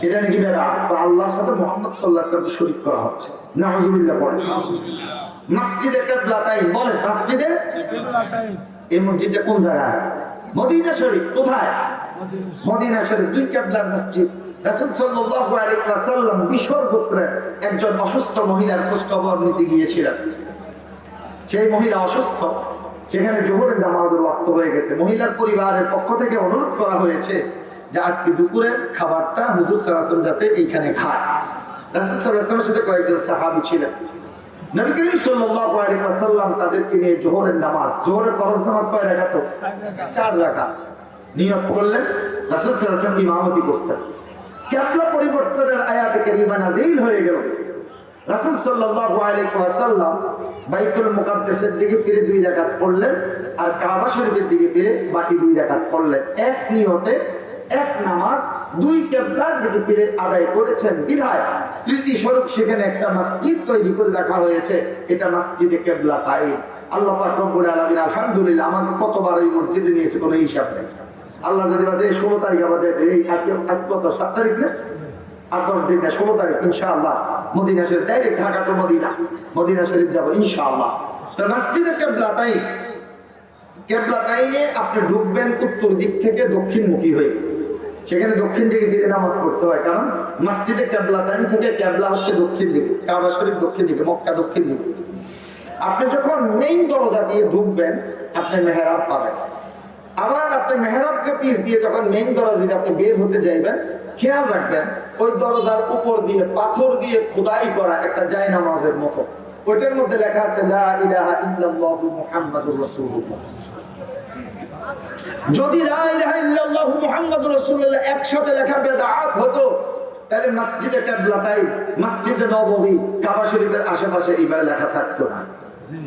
এটা নাকি বেদাত, আল্লাহর সাথে মুহাম্মদ সাল্লাল্লাহু আলাইহি ওয়াসাল্লামকে শরীক করা হচ্ছে। নাউযুবিল্লাহ। পড়ে মসজিদে কিবলাতাইন, বলে মসজিদে কিবলাতাইন। এই মসজিদে কোন জায়গায়? মদিনা শরীফ। কোথায়? মদিনা শরীফ, দুই কিবলার মসজিদ। রাসূল সাল্লাল্লাহু আলাইহি ওয়াসাল্লাম মিশর গোত্রের একজন অসুস্থ মহিলার খোঁজ খবর নিতে গিয়েছিলেন। সেই মহিলা অসুস্থ, সেখানে জোহরের নামাজের ওয়াক্ত হয়ে গেছে। মহিলার পরিবারের পক্ষ থেকে অনুরোধ করা হয়েছে যে আজকে দুপুরের খাবারটা হুজুর সাল্লাল্লাহু আলাইহি ওয়াসাল্লাম যাতে এইখানে খায়। রাসূল সাল্লাল্লাহু আলাইহি ওয়াসাল্লামের সাথে কয়েকজন সাহাবী ছিলেন। নবী করিম সাল্লাল্লাহু আলাইহি ওয়াসাল্লাম তাদেরকে নিয়ে জোহরের নামাজ, জোহরের ফরজ নামাজ কয় রাকাত? 4 রাকাত নিয়ত করলেন। রাসূল সাল্লাল্লাহু আলাইহি ওয়াসাল্লাম ইমামতি করছেন। কিবলা পরিবর্তনের আয়াতে কারিমা নাযিল হয়ে গেল। রাসূল সাল্লাল্লাহু আলাইহি ওয়াসাল্লাম বাইতুল মুকাদ্দাসের দিকে ফিরে 2 রাকাত পড়লেন, আর কাবা শরীফের দিকে ফিরে বাকি 2 রাকাত পড়লেন। এক নিয়তে এক নামাজ 2 কিবলার দিকে ফিরে আদায় করেছেন। বিধায় স্মৃতি স্বরূপ সেখানে একটা মসজিদ তৈরি করে রাখা হয়েছে, এটা মসজিদে কিবলাতাইন। আল্লাহ পাক রব্বুল আলামিন আলহামদুলিল্লাহ আমাকে কতবার এই মসজিদে নিয়েছে কোনো হিসাব নেই। আল্লাহ যদি বাজে 16 তারিখ আবার এই আজকে কত 7 তারিখ না? আর 10 দিন না, 16 তারিখ ইনশাআল্লাহ Medina Sharif, direct Dhaka to Medina, Medina Sharif যাব ইনশাআল্লাহ। তো মসজিদে কিবলাতাইন, কিবলাতাইনে আপনি ঢুকবেন উত্তর দিক থেকে দক্ষিণমুখী হয়ে। সেখানে দক্ষিণ দিকে ফিরে নামাজ পড়তে হয়, কারণ মসজিদে কিবলাতাইন থেকে কিবলা হচ্ছে দক্ষিণ দিকে, কাবা শরীফ দক্ষিণ দিকে, মক্কা দক্ষিণ দিকে। আপনি যখন মেইন দরজা দিয়ে ঢুকবেন আপনি মেহরাব পাবেন। আবার আপনি মেহরাবকে পিছ দিয়ে যখন মেইন দরজা দিয়ে আপনি বের হতে যাইবেন, খেয়াল রাখবেন ওই দরজার উপর দিয়ে পাথর দিয়ে খোদাই করা একটা জায়নামাজের মতো, ওইটার মধ্যে লেখা আছে লা ইলাহা ইল্লাল্লাহু মুহাম্মাদুর রাসূলুল্লাহ। যদি লা ইলাহা ইল্লাল্লাহু মুহাম্মাদুর রাসূলুল্লাহ একসাথে লেখা বেদাত হতো, তাহলে মসজিদে কিবলাতাইন, মসজিদে নববী, কাবা শরীফের আশেপাশে এইভাবে লেখা থাকতো না।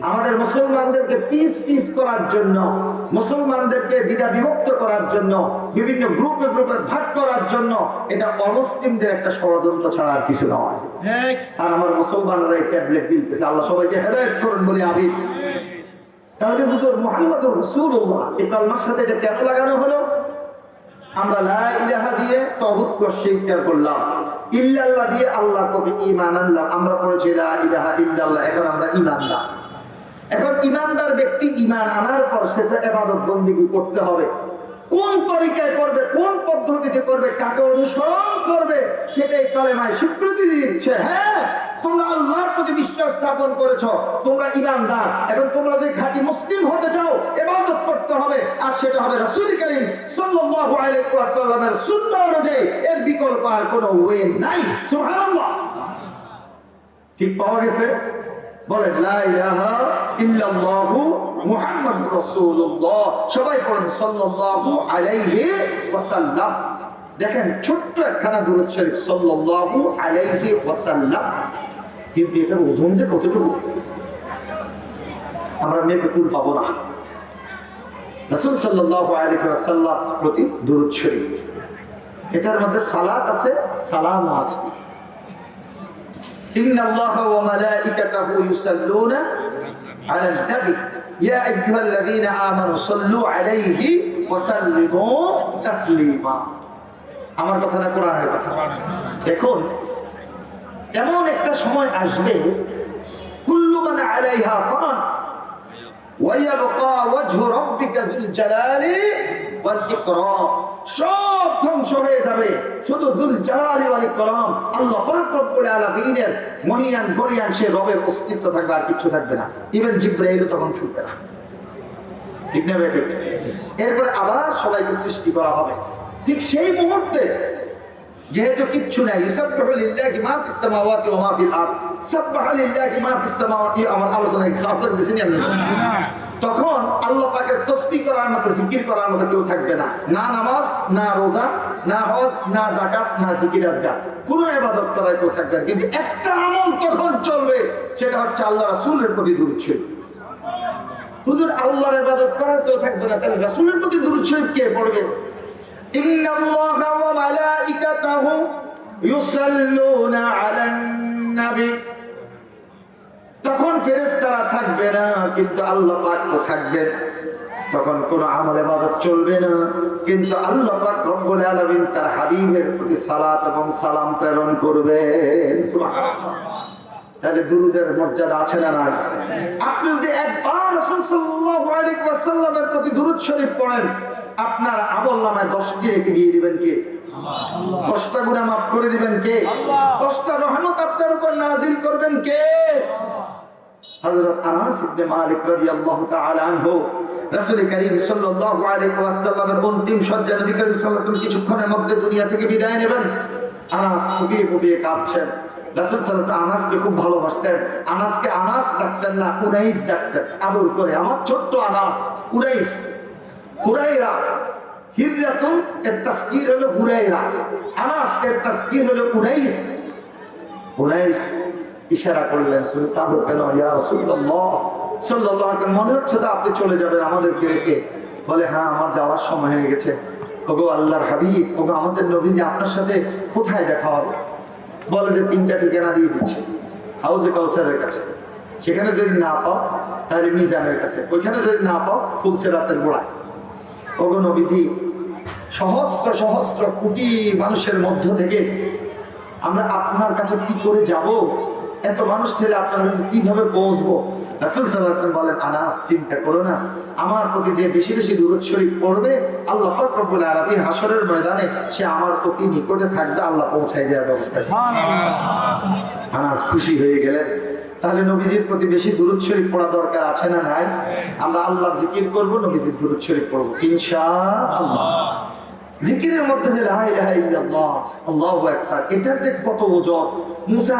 আমাদের মুসলমানদেরকে পিস পিস করার জন্য, মুসলমানদেরকে দ্বিধা বিভক্ত করার জন্য, বিভিন্ন গ্রুপে গ্রুপে ভাগ করার জন্য এটা অমুসলিমদের একটা ষড়যন্ত্র ছাড়া আর কিছু নয়। আর আমার মুসলমানরা এই ট্যাবলেট দিতেছে, আল্লাহ সবাইকে হেদায়েত করুন বলি আমিন। তাহলে হুজুর মুহাম্মদুর রাসূলুল্লাহ এই কালমার সাথে এটা কেন লাগানো হলো? আমরা লা ইলাহা দিয়ে তাগুতকে স্বীকার করলাম, ইল্লাল্লাহ দিয়ে আল্লাহর প্রতি ঈমান আনলাম। আমরা পড়েছি লা ইলাহা ইল্লাল্লাহ, এখন আমরা ঈমানদার। এখন ঈমানদার ব্যক্তি ঈমান আনার পর সেটা ইবাদত বন্দেগী করতে হবে। কোন তরিকায় করবে, কোন পদ্ধতিতে করবে, কাকে অনুসরণ করবে, সেটাই কালেমায় স্বীকৃতি দিচ্ছে। হ্যাঁ, তোমরা আল্লাহর প্রতি বিশ্বাস স্থাপন করেছো, তোমরা ঈমানদার। এখন তোমরা যদি খাঁটি মুসলিম হতে চাও, ইবাদত করতে হবে, আর সেটা হবে রাসূল করিম সাল্লাল্লাহু আলাইহি ওয়াসাল্লামের সুন্নাহ অনুযায়ী। এর বিকল্প আর কোনো ওয়ে নাই। সুবহানাল্লাহ, ঠিক পাওয়া গেছে? বলেন লা ইলাহা ইল্লাল্লাহু মুহাম্মাদুর রাসূলুল্লাহ। সবাই পড়েন সাল্লাল্লাহু আলাইহি ওয়াসাল্লাম। দেখেন ছোট্ট একখানা দুরূদ শরীফ সাল্লাল্লাহু আলাইহি ওয়াসাল্লাম, কিন্তু এটার ওজন যে কতটুকু আমরা মেপে কুল পাবো না। রাসূল সাল্লাল্লাহু আলাইহি ওয়াসাল্লাম প্রতি দুরূদ শরীফ, এটার মধ্যে সালাত আছে, সালাম আছে। ইন্নাল্লাহা ওয়া মালাইকাতাহু ইউসাল্লুনা আলান নবী ইয়া আইয়ুহাল্লাযীনা আমানু সাল্লু আলাইহি ওয়া সাল্লিমু তাসলিমা। আমার কথা না কোরআনের কথা। দেখুন এমন একটা সময় আসবে কুল্লু মান আলাইহা ফান ওয়া ইয়াবকা ওয়াজহু রাব্বিকা যুল জালালি ওয়াল ইকরাম। সব ধ্বংস হয়ে যাবে, শুধু যুল জালালি ওয়াল ইকরাম আল্লাহ পাক রব্বুল আলামিনের মহিয়ান গরিয়ান সে রবের অস্তিত্ব থাকবে, আর কিছু থাকবে না। ইভেন জিবরাইলও তখন থাকবে না। ঠিক না বেঠিক? এরপরে আবার সবাইকে সৃষ্টি করা হবে। ঠিক সেই মুহূর্তে যেহেতু কিচ্ছু নাই, ইউসাব্বিহু লিল্লাহি মা ফিস সামাওয়াতি ওয়া মা ফিল আরদ, সাব্বাহা লিল্লাহি মা ফিস সামাওয়াতি, আমার আলোচনায় খারাপ লাগতেছে না? তখন আল্লাহ পাকের তাসবিহ করার মতো, জিকির করার মতো কেউ থাকবে না। না নামাজ, না রোজা, না হজ, না যাকাত, না জিকির আজকার, কোনো ইবাদত করার কেউ থাকবে না। কিন্তু একটা আমল তখন চলবে, সেটা হচ্ছে আল্লাহ রাসূলের প্রতি দরুদ শরীফ। হুজুর আল্লাহর ইবাদত করার কেউ থাকবে না, তাহলে রাসূলের প্রতি দরুদ শরীফ কে পড়বে? ইন্নাল্লাহা ওয়া মালাইকাতাহু ইউসাল্লুনা আলান নবী। তখন ফেরেশতারা থাকবে না, কিন্তু আল্লাহ পাক থাকবেন। তখন কোন আমল ইবাদত চলবে না, কিন্তু আল্লাহ পাক রব্বুল আলামিন তার হাবিবের প্রতি সালাত এবং সালাম প্রেরণ করবেন। সুবহানাল্লাহ। তাহলে দুরুদের মর্যাদা আছে না নাই? আপনি যদি একবার রাসূল সাল্লাল্লাহু আলাইহি ওয়াসাল্লামের প্রতি দুরূদ শরীফ পড়েন, আপনার আমলনামায় 10টি রেখে দিয়ে দিবেন কে? আল্লাহ। 10টা গুনাহ মাফ করে দিবেন কে? আল্লাহ। 10টা রহমত আপনার উপর নাযিল করবেন কে? হযরত আনাস ইবনে মালিক রাদিয়াল্লাহু তাআলা আনহু রাসূল করিম সাল্লাল্লাহু আলাইহি ওয়াসাল্লামের অন্তিম শয্যা নবী করিম সাল্লাল্লাহু আলাইহি ওয়াসাল্লাম কিছুক্ষণের মধ্যে দুনিয়া থেকে বিদায় নেবেন। আনাস ফুপিয়ে ফুপিয়ে কাঁদছেন। রাসূল সাল্লাল্লাহু আলাইহি ওয়াসাল্লাম আনাসকে খুব ভালোবাসতেন। আনাসকে আনাস ডাকতেন না, উনাইস ডাকতেন আদর করে। আমার ছোট্ট আনাস, উনাইস, হুরায়রা। হিররাতুন এর তাসগীর হলো হুরায়রা, আনাস এর তাসগীর হলো উনাইস। উনাইস ইশারা করলেন, তুমি কাঁদো কেন ইয়া রাসূলুল্লাহ সাল্লাল্লাহু আলাইহি ওয়াসাল্লাম? মনে হচ্ছে তো আপনি চলে যাবেন আমাদেরকে রেখে। বলে, হ্যাঁ আমার যাওয়ার সময় হয়ে গেছে। ওগো আল্লাহর হাবিব, ওগো আমাদের নবীজি, আপনার সাথে কোথায় দেখা হবে? বলে যে 3টা ঠিকানা দিয়ে দিচ্ছি। হাউজে কাউসারের কাছে, সেখানে যদি না পাও তাহলে মিজানের কাছে, ওইখানে যদি না পাও ফুলসেরাতের গোড়ায়। ওগো নবীজি, সহস্র সহস্র কোটি মানুষের মধ্য থেকে আমরা আপনার কাছে কি করে যাব? এত মানুষ ছেড়ে আপনার কাছে কিভাবে পৌঁছবো? রাসূল সাল্লাল্লাহু আলাইহি ওয়াসাল্লাম বলেন, আনাস চিন্তা করো না, আমার প্রতি যে বেশি বেশি দুরূদ শরীফ পড়বে, আল্লাহ পাক রব্বুল আলামিন হাশরের ময়দানে সে আমার প্রতি নিকটে থাকবে, আল্লাহ পৌঁছায় দেওয়ার ব্যবস্থা। সুবহানাল্লাহ। আনাস খুশি হয়ে গেলেন। তাহলে নবীজির প্রতি বেশি দুরূদ শরীফ পড়া দরকার আছে না নাই? আমরা আল্লাহর জিকির করব, নবীজির দুরূদ শরীফ পড়ব ইনশাআল্লাহ। জিকিরের মধ্যে যে লা ইলাহা ইল্লাল্লাহ, আল্লাহু আকবার, এটার যে কত ওজন! মুসা